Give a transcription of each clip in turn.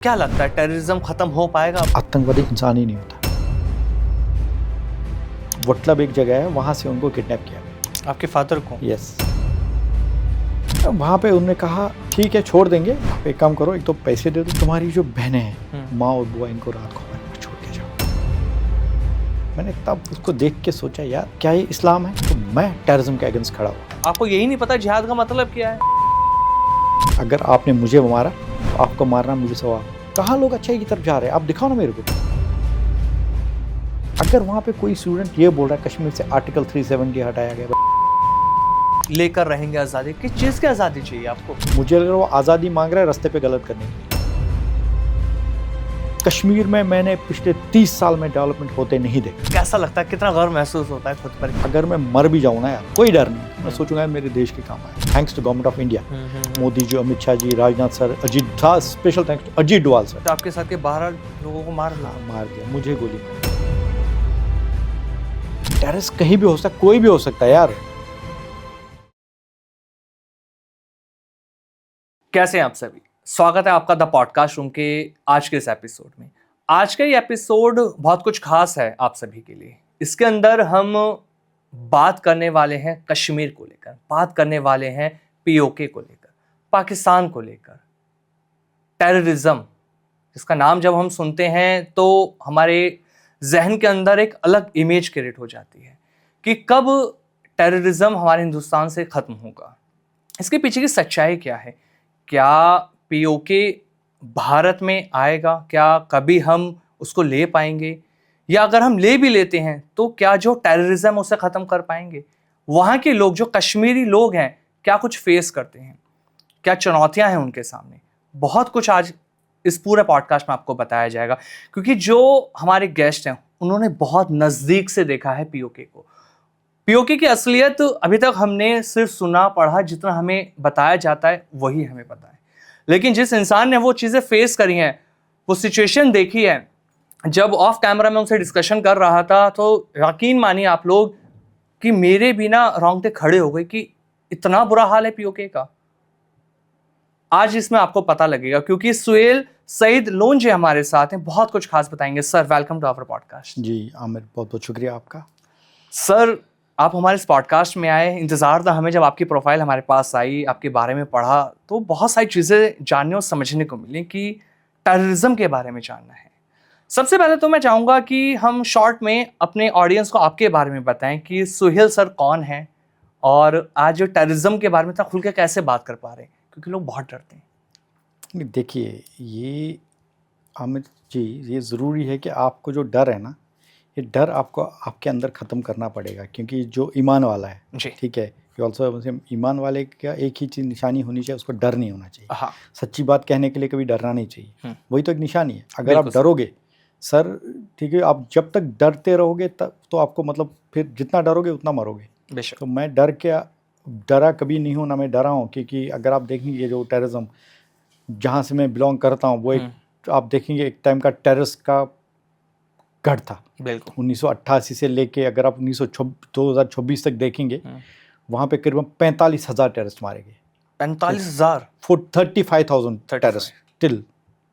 क्या लगता है टेररिज्म खत्म हो पाएगा? आतंकवादी इंसान ही नहीं होता। वटलब एक जगह है, वहाँ से उनको किडनैप किया। आपके फादर को? यस। वहाँ पे उन्होंने कहा ठीक है छोड़ देंगे, आप एक काम करो, एक तो पैसे दे दो, तुम्हारी जो बहनें हैं माँ और बुआ, इनको रात को हमारे पास छोड़ के जाओ। मैंने तब उसको देख के सोचा यार क्या ये इस्लाम है? तो मैं टेररिज्म के अगेंस्ट खड़ा हुआ। आपको यही नहीं पता जिहाद का मतलब क्या है? अगर आपने मुझे मारा तो आपको मारना मुझे सवाल। कहाँ लोग अच्छाई की तरफ जा रहे हैं, आप दिखाओ ना मेरे को। अगर वहाँ पे कोई स्टूडेंट ये बोल रहा है कश्मीर से आर्टिकल 370 हटाया गया, लेकर रहेंगे आज़ादी, किस चीज़ की आज़ादी चाहिए आपको? मुझे लग रहा है वो आज़ादी मांग रहा है रास्ते पे गलत करने की। कश्मीर में मैंने पिछले 30 साल में डेवलपमेंट होते नहीं देखा। कैसा लगता है, कितना गर्व महसूस होता है खुद पर? अगर मैं मर भी जाऊँ ना यार, कोई डर नहीं, मैं सोचूंगा मेरे देश के काम आए। Thanks to government of India, Modi ji, Amit Shah ji, Rajnath sir, Ajit था, special thanks to Ajit Doval sir. तो आपके साथ के 12 लोगों को मार दिया, मुझे गोली मारी। टेररिस्ट कहीं भी हो सकता, कोई भी हो सकता है यार। कैसे हैं आप सभी? स्वागत है आपका द पॉडकास्ट रूम के आज के इस एपिसोड में। आज का ये एपिसोड बहुत कुछ खास है आप सभी के लिए। इसके अंदर हम बात करने वाले हैं कश्मीर को लेकर, बात करने वाले हैं पीओके को लेकर, पाकिस्तान को लेकर, टेररिज्म, जिसका नाम जब हम सुनते हैं तो हमारे जहन के अंदर एक अलग इमेज क्रिएट हो जाती है कि कब टेररिज्म हमारे हिंदुस्तान से ख़त्म होगा। इसके पीछे की सच्चाई क्या है? क्या पीओके भारत में आएगा? क्या कभी हम उसको ले पाएंगे? या अगर हम ले भी लेते हैं तो क्या जो टेररिज्म उसे ख़त्म कर पाएंगे? वहाँ के लोग, जो कश्मीरी लोग हैं, क्या कुछ फेस करते हैं? क्या चुनौतियाँ हैं उनके सामने? बहुत कुछ आज इस पूरे पॉडकास्ट में आपको बताया जाएगा, क्योंकि जो हमारे गेस्ट हैं उन्होंने बहुत नज़दीक से देखा है पीओके को। पीओके की असलियत अभी तक हमने सिर्फ सुना पढ़ा, जितना हमें बताया जाता है वही हमें पता है। लेकिन जिस इंसान ने वो चीज़ें फेस करी हैं, वो सिचुएशन देखी है, जब ऑफ कैमरा में उनसे डिस्कशन कर रहा था तो यकीन मानिए आप लोग कि मेरे भी ना रोंगटे खड़े हो गए कि इतना बुरा हाल है पीओके का। आज इसमें आपको पता लगेगा, क्योंकि सुहेल सईद लोंजे हमारे साथ हैं, बहुत कुछ खास बताएंगे। Sir, welcome to our podcast. जी आमिर, बहुत बहुत शुक्रिया आपका। सर, आप हमारे इस पॉडकास्ट में आए, इंतज़ार था हमें। जब आपकी प्रोफाइल हमारे पास आई, आपके बारे में पढ़ा, तो बहुत सारी चीज़ें जानने और समझने को मिली कि टेररिज्म के बारे में जानना है। सबसे पहले तो मैं चाहूँगा कि हम शॉर्ट में अपने ऑडियंस को आपके बारे में बताएं कि सुहेल सर कौन है और आज जो टेररिज्म के बारे में इतना खुल के कैसे बात कर पा रहे हैं, क्योंकि लोग बहुत डरते हैं। देखिए ये आमिर जी, ये ज़रूरी है कि आपको जो डर है ना, ये डर आपको आपके अंदर ख़त्म करना पड़ेगा, क्योंकि जो ईमान वाला है, ठीक है, ये ऑल्सो ईमान वाले का एक ही चीज़ निशानी होनी चाहिए, उसको डर नहीं होना चाहिए। हाँ। सच्ची बात कहने के लिए कभी डरना नहीं चाहिए, वही तो एक निशानी है। अगर आप डरोगे सर, ठीक है, आप जब तक डरते रहोगे तब तो आपको मतलब फिर जितना डरोगे उतना मरोगे। बेशक। तो मैं डरा कभी नहीं हूँ, ना मैं डरा हूँ, क्योंकि अगर आप देखेंगे जो टेररिज्म जहाँ से मैं बिलोंग करता हूँ, वो एक आप देखेंगे एक टाइम का टेररिस्ट का गढ़ था। बिल्कुल। 1988 से लेके अगर आप 2026 तक देखेंगे, वहाँ पे करीबन 45,000 टेररिस्ट मारे गए। 45,000? 35,000 टेररिस्ट टिल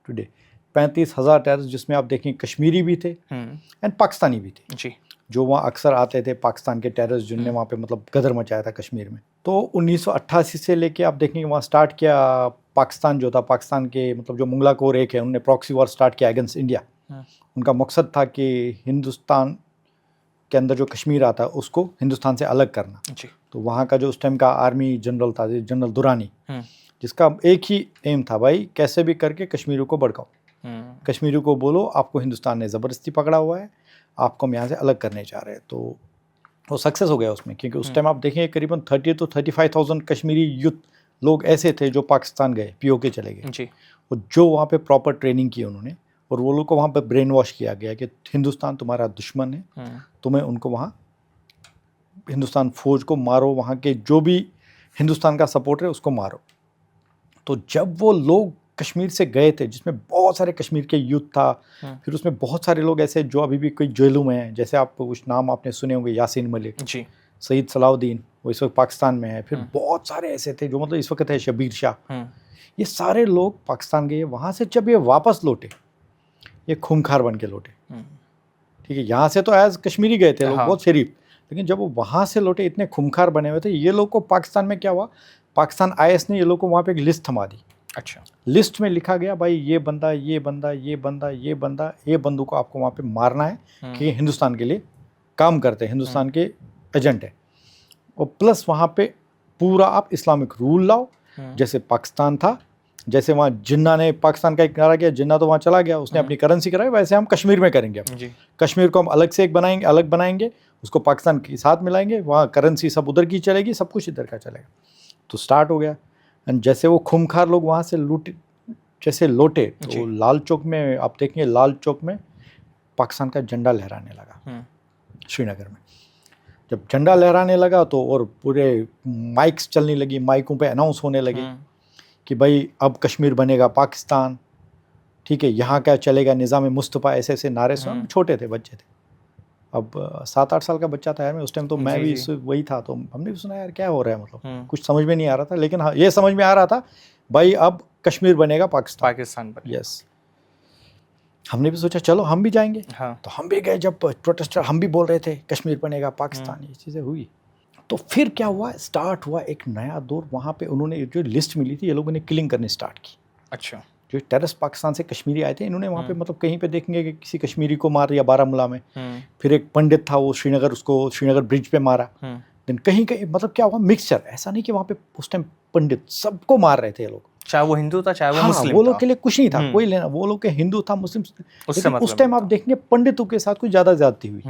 टुडे। 35,000 टेररिस्ट, जिसमें आप देखें कश्मीरी भी थे एंड पाकिस्तानी भी थे जी, जो वहाँ अक्सर आते थे, पाकिस्तान के टेररिस्ट जिनने वहाँ पे मतलब गदर मचाया था कश्मीर में। तो 1988 से लेके आप देखेंगे वहाँ स्टार्ट किया पाकिस्तान जो था, पाकिस्तान के मतलब जो मुगला कोर एक है, उन्होंने प्रॉक्सी वॉर स्टार्ट किया अगेंस्ट इंडिया। उनका मकसद था कि हिंदुस्तान के अंदर जो कश्मीर आता है उसको हिंदुस्तान से अलग करना। तो वहाँ का जो उस टाइम का आर्मी जनरल था, जनरल दुरानी, जिसका एक ही एम था, भाई कैसे भी करके कश्मीरियों को भड़काओ, कश्मीरियों को बोलो आपको हिंदुस्तान ने ज़बरदस्ती पकड़ा हुआ है, आपको हम यहाँ से अलग करने चाह रहे हैं। तो वो सक्सेस हो गया उसमें, क्योंकि उस टाइम आप देखें करीबन 30 to 35,000 कश्मीरी यूथ लोग ऐसे थे जो पाकिस्तान गए, पीओके चले गए, और जो वहाँ पे प्रॉपर ट्रेनिंग की उन्होंने, और वो लोग को वहाँ पे ब्रेन वॉश किया गया कि हिंदुस्तान तुम्हारा दुश्मन है, तुम्हें उनको वहाँ हिंदुस्तान फौज को मारो, वहाँ के जो भी हिंदुस्तान का सपोर्टर है उसको मारो। तो जब वो लोग कश्मीर से गए थे, जिसमें बहुत सारे कश्मीर के यूथ था, फिर उसमें बहुत सारे लोग ऐसे जो अभी भी कोई जेलों में हैं, जैसे आप कुछ नाम आपने सुने होंगे, यासीन मलिक जी, सईद सलाउद्दीन, वो इस वक्त पाकिस्तान में है, फिर बहुत सारे ऐसे थे जो मतलब इस वक्त है शबीर शाह, ये सारे लोग पाकिस्तान गए, वहाँ से जब ये वापस लौटे ये खूंखार बन के लौटे। ठीक है, यहाँ से तो एज कश्मीरी गए थे लोग, हाँ। बहुत शरीफ, लेकिन जब वो वहाँ से लौटे इतने खूंखार बने हुए थे। ये लोग को पाकिस्तान में क्या हुआ, पाकिस्तान IS ने ये लोग को वहाँ पे एक लिस्ट थमा दी। अच्छा। लिस्ट में लिखा गया भाई ये बंदा ये बंदा ये बंदा ये बंदा ये बंदों को आपको वहाँ पे मारना है कि हिंदुस्तान के लिए काम करते हैं, हिंदुस्तान के एजेंट है। और प्लस वहाँ पे पूरा आप इस्लामिक रूल लाओ, जैसे पाकिस्तान था, जैसे वहाँ जिन्ना ने पाकिस्तान का इकरार किया, जिन्ना तो वहाँ चला गया, उसने अपनी करेंसी कराई, वैसे हम कश्मीर में करेंगे। जी। कश्मीर को हम अलग से अलग बनाएंगे, उसको पाकिस्तान के साथ मिलाएंगे, वहाँ करेंसी सब उधर की चलेगी, सब कुछ इधर का चलेगा। तो स्टार्ट हो गया। एंड जैसे वो खूंखार लोग वहाँ से जैसे लौटे तो लाल चौक में आप देखेंगे, लाल चौक में पाकिस्तान का झंडा लहराने लगा श्रीनगर में। जब झंडा लहराने लगा तो और पूरे माइक्स चलने लगी, माइकों पे अनाउंस होने लगे कि भाई अब कश्मीर बनेगा पाकिस्तान, ठीक है, यहाँ क्या चलेगा, निज़ाम मुस्तफ़ा, ऐसे ऐसे नारे सुन। छोटे थे, बच्चे थे, अब 7-8 साल का बच्चा था यार मैं उस टाइम, तो मैं भी वही था, तो हमने भी सुना यार क्या हो रहा है, मतलब कुछ समझ में नहीं आ रहा था, लेकिन हाँ ये समझ में आ रहा था भाई अब कश्मीर बनेगा पाकिस्तान बनेगा। यस, हमने भी सोचा चलो हम भी जाएंगे। हाँ। तो हम भी गए, जब प्रोटेस्टर हम भी बोल रहे थे कश्मीर बनेगा पाकिस्तान, ये चीज़ें हुई। तो फिर क्या हुआ, स्टार्ट हुआ एक नया दौर। वहाँ पे उन्होंने जो लिस्ट मिली थी, ये लोगों ने किलिंग करनी स्टार्ट की। अच्छा। जो टेररिस्ट पाकिस्तान से कश्मीरी आए थे, इन्होंने वहाँ पे मतलब कहीं पे देखेंगे कि किसी कश्मीरी को मार दिया बारामूला में, फिर एक पंडित था वो उसको श्रीनगर ब्रिज पे मारा, देन कहीं कहीं मतलब क्या हुआ, मिक्सचर। ऐसा नहीं कि वहाँ पे उस टाइम पंडित सबको मार रहे थे ये लोग, चाहे वो हिंदू था चाहे वो मुस्लिम, वो लोग के लिए कुछ नहीं था, कोई लेना, वो लोग के हिंदू था मुस्लिम, लेकिन उस टाइम आप देखेंगे पंडितों के साथ कुछ ज़्यादा ज्यादती हुई।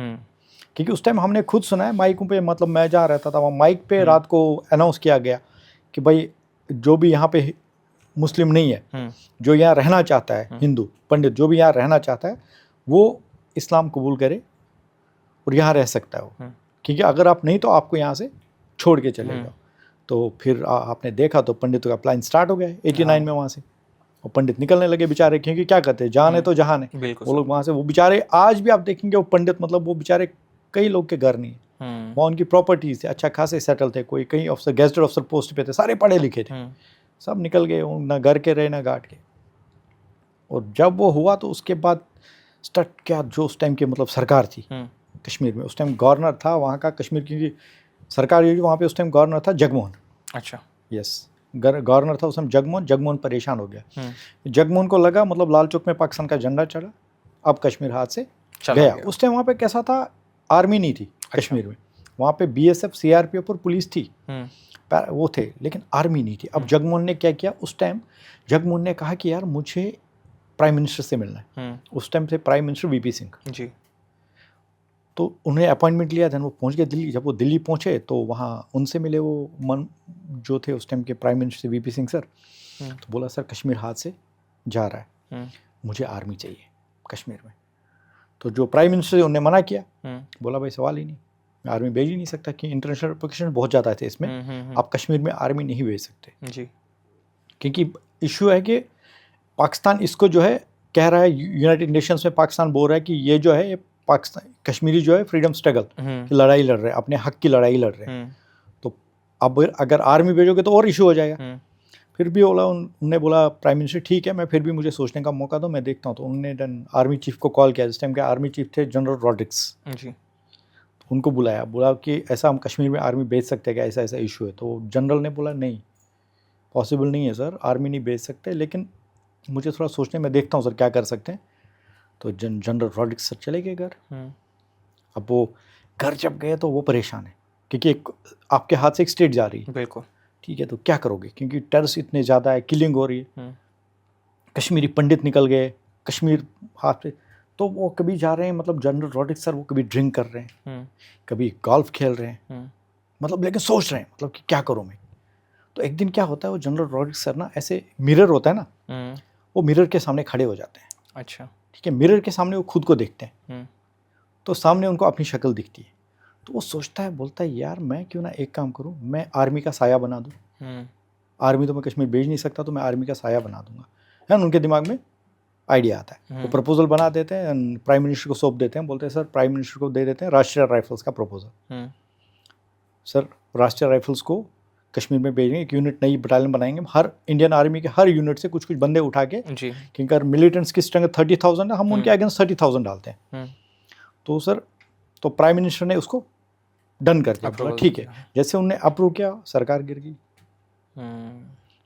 क्योंकि उस टाइम हमने खुद सुना है माइकों पे, मतलब मैं जहाँ रहता था वहाँ माइक पे रात को अनाउंस किया गया कि भाई जो भी यहाँ पे मुस्लिम नहीं है, जो यहाँ रहना चाहता है, हिंदू पंडित जो भी यहाँ रहना चाहता है, वो इस्लाम कबूल करे और यहाँ रह सकता है वो, क्योंकि अगर आप नहीं तो आपको यहाँ से छोड़ के चले जाओ। तो फिर आपने देखा तो पंडितों का प्लान स्टार्ट हो गया 89 में वहाँ से, और पंडित निकलने लगे बेचारे, क्योंकि क्या करते हैं, जान है तो जहान है, वो लोग वहाँ से, वो बेचारे आज भी आप देखेंगे वो पंडित, मतलब वो बेचारे कई लोग के घर नहीं है, वहाँ उनकी प्रॉपर्टीज थे, अच्छा खासे सेटल थे, कोई कहीं ऑफिसर गेजेटेड ऑफिसर पोस्ट पे थे, सारे पढ़े लिखे थे, सब निकल गए, ना घर के रहे ना घाट के। और जब वो हुआ तो उसके बाद स्टार्ट क्या, जो उस टाइम की मतलब सरकार थी कश्मीर में, उस टाइम गवर्नर था वहाँ का कश्मीर की सरकार, वहाँ पे उस टाइम गवर्नर था जगमोहन। अच्छा। यस, गवर्नर था उस टाइम जगमोहन परेशान हो गया। जगमोहन को लगा मतलब लाल चौक में पाकिस्तान का झंडा चढ़ा, अब कश्मीर हाथ से गया। उस टाइम वहाँ पे कैसा था, आर्मी नहीं थी कश्मीर में, वहाँ पे BSF CRPF और पुलिस थी, वो थे, लेकिन आर्मी नहीं थी। अब जगमोहन ने क्या किया, उस टाइम जगमोहन ने कहा कि यार मुझे प्राइम मिनिस्टर से मिलना है। उस टाइम से prime minister VP Singh ji, तो उन्हें अपॉइंटमेंट लिया, धन वो पहुंच गए दिल्ली। जब वो दिल्ली पहुंचे तो वहाँ उनसे मिले वो जो थे उस टाइम के prime minister VP Singh sir. तो बोला सर कश्मीर हाथ से जा रहा है, मुझे आर्मी चाहिए कश्मीर में। तो जो प्राइम मिनिस्टर उन्होंने मना किया, बोला भाई सवाल ही नहीं, मैं आर्मी भेज ही नहीं सकता, कि इंटरनेशनल प्रोटेक्शन बहुत ज़्यादा थे इसमें, आप कश्मीर में आर्मी नहीं भेज सकते जी, क्योंकि इशू है कि पाकिस्तान इसको जो है कह रहा है, यूनाइटेड नेशंस में पाकिस्तान बोल रहा है कि ये जो है पाकिस्तान कश्मीरी जो है फ्रीडम स्ट्रगल की लड़ाई लड़ रहे हैं, अपने हक की लड़ाई लड़ रहे हैं। तो अब अगर आर्मी भेजोगे तो और इशू हो जाएगा। फिर भी उन्होंने बोला प्राइम मिनिस्टर ठीक है, मैं फिर भी मुझे सोचने का मौका दो, मैं देखता हूँ। तो उन्होंने आर्मी चीफ को कॉल किया, जिस टाइम के आर्मी चीफ थे जनरल रॉड्रिक्स जी, उनको बोला कि ऐसा हम कश्मीर में आर्मी भेज सकते हैं क्या, ऐसा ऐसा इशू है। तो जनरल ने बोला नहीं, पॉसिबल नहीं है सर, आर्मी नहीं भेज सकते, लेकिन मुझे थोड़ा सोचने में देखता हूँ सर क्या कर सकते हैं। तो जनरल रॉड्रिक्स सर चले गए घर। अब वो घर जब गए तो वो परेशान है, क्योंकि आपके हाथ से एक स्टेट जा रही है, बिल्कुल ठीक है, तो क्या करोगे, क्योंकि टेररिस्ट इतने ज़्यादा है, किलिंग हो रही है, कश्मीरी पंडित निकल गए कश्मीर हाथ पे। तो वो कभी जा रहे हैं, मतलब जनरल रॉड्रिक्स सर वो कभी ड्रिंक कर रहे हैं, कभी गोल्फ खेल रहे हैं, मतलब लेकिन सोच रहे हैं मतलब कि क्या करूँ मैं। तो एक दिन क्या होता है, वो जनरल रॉड्रिक्स सर ना, ऐसे मिरर होता है ना, वो मिरर के सामने खड़े हो जाते हैं। अच्छा, ठीक है, मिरर के सामने वो खुद को देखते हैं, तो सामने उनको अपनी शक्ल दिखती है। तो वो सोचता है, बोलता है यार मैं क्यों ना एक काम करूं, मैं आर्मी का साया बना दूं। आर्मी तो मैं कश्मीर भेज नहीं सकता, तो मैं आर्मी का साया बना दूंगा, है ना। उनके दिमाग में आइडिया आता है, वो प्रपोजल बना देते हैं, प्राइम मिनिस्टर को सौंप देते हैं, बोलते हैं सर प्राइम मिनिस्टर को दे देते हैं राष्ट्रीय राइफल्स का प्रपोजल। सर राष्ट्रीय राइफल्स को कश्मीर में भेजेंगे, एक यूनिट नई बटालियन बनाएंगे, हर इंडियन आर्मी के हर यूनिट से कुछ कुछ बंदे उठा के, जी। क्योंकि अगर मिलिटेंट्स की स्ट्रेंथ 30,000 है, हम उनके अगेंस्ट 30,000 डालते हैं। तो सर, तो प्राइम मिनिस्टर ने उसको डन कर दिया, बोला ठीक है। जैसे उनने अप्रूव किया, सरकार गिर गई।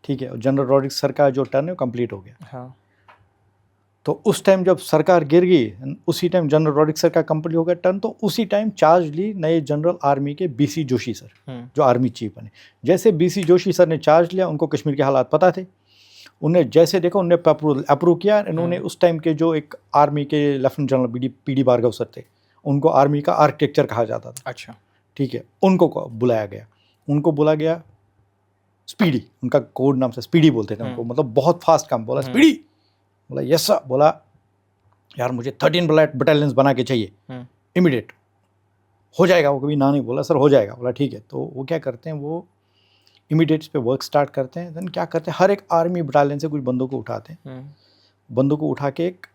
ठीक है, और जनरल रॉड्रिक्स सर का जो टर्न है वो कंप्लीट हो गया। हाँ। तो उस टाइम जब सरकार गिर गई, उसी टाइम जनरल रॉड्रिक्स सर का कंप्लीट हो गया टर्न, तो उसी टाइम चार्ज ली नए जनरल आर्मी के बीसी जोशी सर, जो आर्मी चीफ बने। जैसे बीसी जोशी सर ने चार्ज लिया, उनको कश्मीर के हालात पता थे, उन्हें जैसे देखो उन्हें अप्रूव किया। इन्होंने उस टाइम के जो एक आर्मी के lieutenant general PD Bhargava sir थे, उनको आर्मी का आर्किटेक्चर कहा जाता था। अच्छा। ठीक है, उनको बुलाया गया, उनको बोला गया स्पीडी, उनका कोड नाम से स्पीडी बोलते थे उनको, मतलब बहुत फास्ट काम। बोला स्पीडी, बोला यस सर। बोला यार मुझे 13 बटालियंस बना के चाहिए इमीडिएट, हो जाएगा। वो कभी ना नहीं बोला, सर हो जाएगा। बोला ठीक है। तो वो क्या करते हैं, वो इमीडिएट पे वर्क स्टार्ट करते हैं। देन क्या करते हैं, हर एक आर्मी बटालियन से कुछ बंदों को उठाते हैं, बंदों को उठा के एक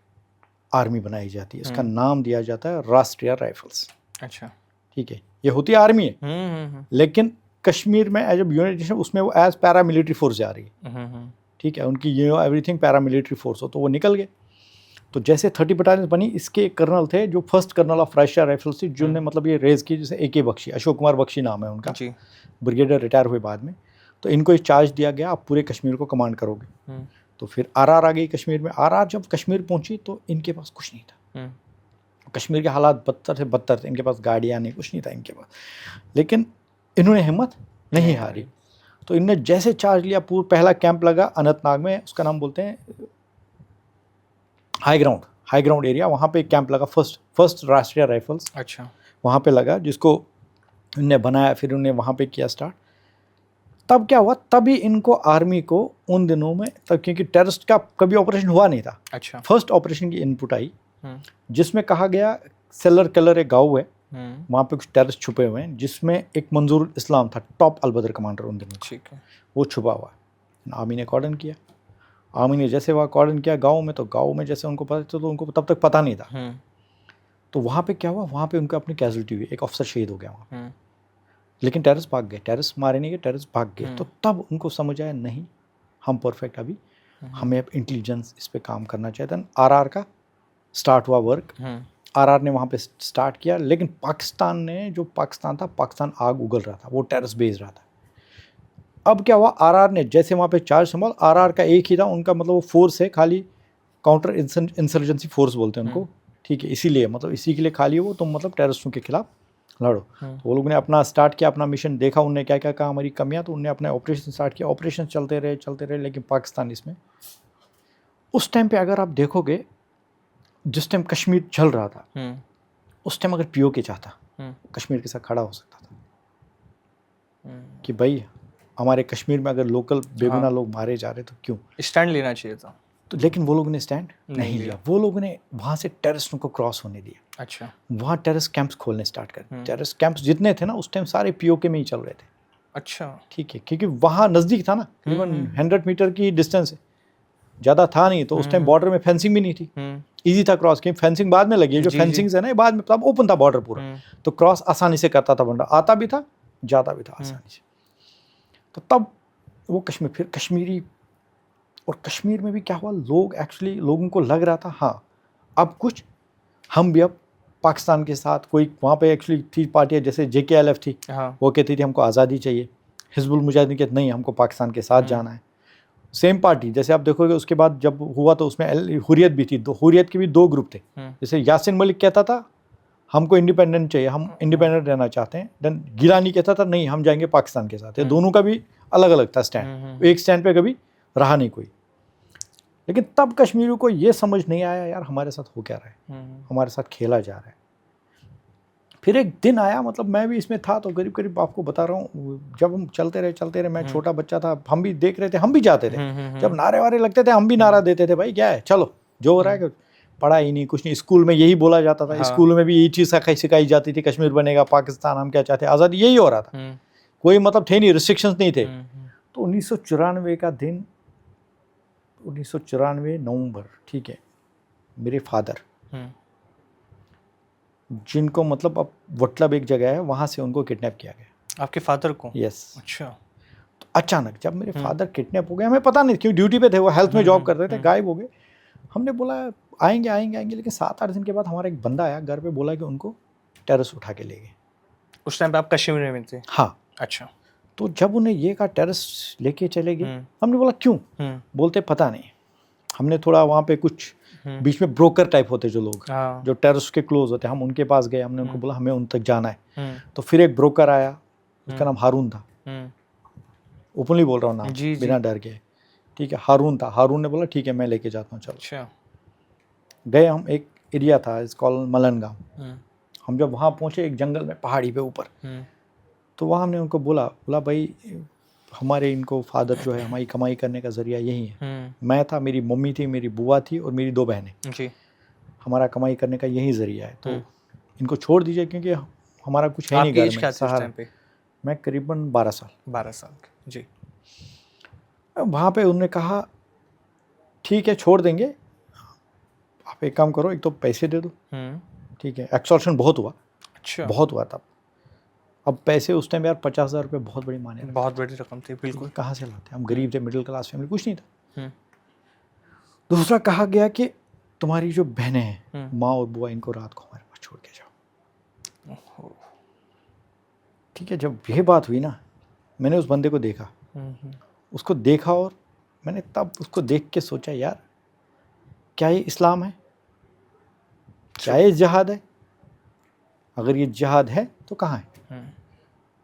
आर्मी बनाई जाती है, इसका नाम दिया जाता है राष्ट्रीय राइफल्स। अच्छा, ठीक है, ये होती है आर्मी है, लेकिन कश्मीर में एज यूनिट उसमें वो एज पैरामिलिट्री फोर्स जा रही है। ठीक है, उनकी ये एवरीथिंग पैरामिलिट्री फोर्स हो, तो वो निकल गए। तो जैसे 30 बटालियन बनी, इसके एक कर्नल थे जो फर्स्ट कर्नल ऑफ राष्ट्रीय राइफल्स थी, जिन्होंने मतलब ये रेज की, जैसे AK बख्शी, अशोक कुमार बख्शी नाम है उनका, ब्रिगेडियर रिटायर हुए बाद में। तो इनको एक चार्ज दिया गया, आप पूरे कश्मीर को कमांड करोगे। तो फिर RR आ गई कश्मीर में। RR जब कश्मीर पहुंची तो इनके पास कुछ नहीं था, कश्मीर के हालात बदतर से बदतर थे, इनके पास गाड़ियाँ नहीं, कुछ नहीं था इनके पास, लेकिन इन्होंने हिम्मत नहीं हारी। तो इनने जैसे चार्ज लिया, पूरा पहला कैंप लगा अनंतनाग में, उसका नाम बोलते हैं हाई ग्राउंड एरिया, वहाँ पे एक कैंप लगा, फर्स्ट राष्ट्रीय राइफल्स। अच्छा, वहाँ पे लगा, जिसको इनने बनाया, फिर उन्हें वहाँ पे किया स्टार्ट। तब क्या हुआ, तभी इनको आर्मी को उन दिनों में, तब क्योंकि टेररिस्ट का कभी ऑपरेशन हुआ नहीं था। अच्छा, फर्स्ट ऑपरेशन की इनपुट आई, जिसमें कहा गया सेलर कलर एक गाँव है, वहाँ पे कुछ टेररिस्ट छुपे हुए हैं, जिसमें एक मंजूर इस्लाम था, टॉप अलबदर कमांडर उन दिनों। ठीक है, वो छुपा हुआ है। आर्मी ने कॉर्डन किया, आर्मी ने जैसे वहाँ कॉर्डन किया गाँव में, तो गाँव में जैसे उनको पता था, तो उनको तब तक पता नहीं था। तो वहाँ पे क्या हुआ, वहाँ पे उनको अपनी कैजुअल्टी हुई, एक ऑफिसर शहीद हो गया वहाँ, लेकिन टेररिस्ट भाग गए, टेररिस्ट मारे नहीं गए, टेररिस्ट भाग गए। तो तब उनको समझ आया, नहीं हम परफेक्ट, अभी हमें अब इंटेलिजेंस इस पे काम करना चाहिए। देन RR का स्टार्ट हुआ वर्क, RR ने वहाँ पे स्टार्ट किया, लेकिन पाकिस्तान ने, जो पाकिस्तान था, पाकिस्तान आग उगल रहा था, वो टेररिस्ट भेज रहा था। अब क्या हुआ, RR ने जैसे वहाँ पे चार्ज संभाल, RR का एक ही था उनका, मतलब वो फोर्स है खाली, काउंटर इंसर्जेंसी फोर्स बोलते हैं उनको। ठीक है, इसीलिए मतलब इसी के लिए खाली वो, तुम मतलब टेररिस्टों के खिलाफ लड़ो। तो वो लोगों ने अपना स्टार्ट किया, अपना मिशन देखा, उन्होंने क्या क्या कहा हमारी कमियां, तो उन्होंने अपने ऑपरेशन स्टार्ट किया, ऑपरेशन चलते रहे, लेकिन पाकिस्तान इसमें, उस टाइम पे अगर आप देखोगे, जिस टाइम कश्मीर चल रहा था, उस टाइम अगर POK चाहता, कश्मीर के साथ खड़ा हो सकता था कि भाई हमारे कश्मीर में अगर लोकल बेगुनाह लोग मारे जा रहे, तो क्यों स्टैंड लेना चाहिए था। तो लेकिन वो लोगों ने स्टैंड नहीं लिया, वो लोगों ने वहाँ से टेररिस्टों को क्रॉस होने दिया। अच्छा, वहाँ टेररिस्ट कैंप्स खोलने स्टार्ट कर। टेररिस्ट कैंप्स जितने थे ना उस टाइम, सारे POK में ही चल रहे थे। अच्छा, ठीक है, क्योंकि वहाँ नज़दीक था ना, करीबन 100 मीटर की डिस्टेंस है, ज़्यादा था नहीं। तो उस टाइम बॉर्डर में फेंसिंग भी नहीं थी, ईजी था क्रॉस, क्योंकि फेंसिंग बाद में लगी है, जो फेंसिंग है ना बाद में, तब ओपन था बॉर्डर पूरा, तो क्रॉस आसानी से करता था बंदा, आता भी था, जाता भी था आसानी से। तो तब वो कश्मीर, फिर कश्मीरी, और कश्मीर में भी क्या हुआ, लोग एक्चुअली, लोगों को लग रहा था हाँ अब कुछ हम भी अब पाकिस्तान के साथ, कोई वहाँ पे एक्चुअली थी पार्टियाँ, जैसे JKLF थी, वो कहती थी हमको आज़ादी चाहिए, हिजबुल मुजाहिदीन कहते नहीं हमको पाकिस्तान के साथ जाना है। सेम पार्टी, जैसे आप देखोगे उसके बाद जब हुआ तो उसमें हुर्रियत भी थी, हुर्रियत के भी 2 ग्रुप थे। जैसे यासिन मलिक कहता था हमको इंडिपेंडेंट चाहिए, हम इंडिपेंडेंट रहना चाहते हैं, देन गिलानी कहता था नहीं हम जाएंगे पाकिस्तान के साथ। ये दोनों का भी अलग अलग था स्टैंड, एक स्टैंड पे कभी रहा नहीं कोई। लेकिन तब कश्मीरियों को ये समझ नहीं आया यार हमारे साथ हो क्या रहा है, हमारे साथ खेला जा रहा है। फिर एक दिन आया, मतलब मैं भी इसमें था, तो करीब करीब आपको बता रहा हूँ, जब हम चलते रहे, मैं छोटा बच्चा था, हम भी देख रहे थे, हम भी जाते थे, जब नारे वारे लगते थे हम भी नारा देते थे, भाई क्या है चलो जो हो रहा है, पढ़ा ही नहीं कुछ नहीं। स्कूल में यही बोला जाता था, स्कूल में भी यही चीज़ सिखाई जाती थी, कश्मीर बनेगा पाकिस्तान, हम क्या चाहते हैं आज़ादी, यही हो रहा था, कोई मतलब थे नहीं, रिस्ट्रिक्शंस नहीं थे। तो 1994 का दिन, 1994 नवंबर, ठीक है, मेरे फादर, जिनको मतलब अब वटलब एक जगह है, वहाँ से उनको किडनैप किया गया। आपके फादर को? यस। अच्छा। अचानक जब मेरे फादर किडनैप हो गए, हमें पता नहीं क्यों, ड्यूटी पे थे वो, हेल्थ में जॉब कर रहे थे, गायब हो गए। हमने बोला आएंगे आएंगे आएंगे, लेकिन 7-8 दिन के बाद हमारा एक बंदा आया घर पे, बोला कि उनको टेररिस्ट उठा के ले गए। उस टाइम पे आप कश्मीर में थे? हाँ। अच्छा। तो जब उन्हें ये कहा टेररिस्ट लेके चले गए, हमने बोला क्यों? बोलते पता नहीं। हमने थोड़ा वहाँ पे कुछ बीच में ब्रोकर टाइप होते जो लोग, जो टेररिस्ट के क्लोज होते, हम उनके पास गए, हमने उनको बोला हमें उन तक जाना है। तो फिर एक ब्रोकर आया, उसका नाम हारून था, ओपनली बोल रहा हूँ नाम, बिना डर के, ठीक है, हारून था। हारून ने बोला ठीक है मैं लेके जाता हूँ, चलो। अच्छा। गए हम, एक एरिया था इस कॉल मलन गाँव। हम जब वहाँ पहुँचे एक जंगल में पहाड़ी पे ऊपर, तो वहाँ हमने उनको बोला भाई हमारे इनको फादर जो है, हमारी कमाई करने का जरिया यही है। मैं था, मेरी मम्मी थी, मेरी बुआ थी और मेरी 2 बहनें जी। हमारा कमाई करने का यही जरिया है, तो इनको छोड़ दीजिए क्योंकि हमारा कुछ है नहीं घर में। सहारा पे मैं करीबन 12 साल जी। वहाँ पे उन्होंने कहा ठीक है छोड़ देंगे, आप एक काम करो, एक तो पैसे दे दो, ठीक है। एक्सटॉर्शन बहुत हुआ। अच्छा। बहुत हुआ तब। अब पैसे उस टाइम यार 50,000 रुपये बहुत बड़ी माने, बहुत बड़ी रकम थी, बिल्कुल। कहाँ से लाते, हम गरीब थे, मिडिल क्लास फैमिली, कुछ नहीं था। दूसरा कहा गया कि तुम्हारी जो बहनें हैं, माँ और बुआ, इनको रात को हमारे पास छोड़ के जाओ। ठीक है, जब यह बात हुई ना, मैंने उस बंदे को देखा, उसको देखा, और मैंने तब उसको देख के सोचा यार क्या ये इस्लाम है, क्या ये जिहाद है? अगर ये जिहाद है तो कहाँ है?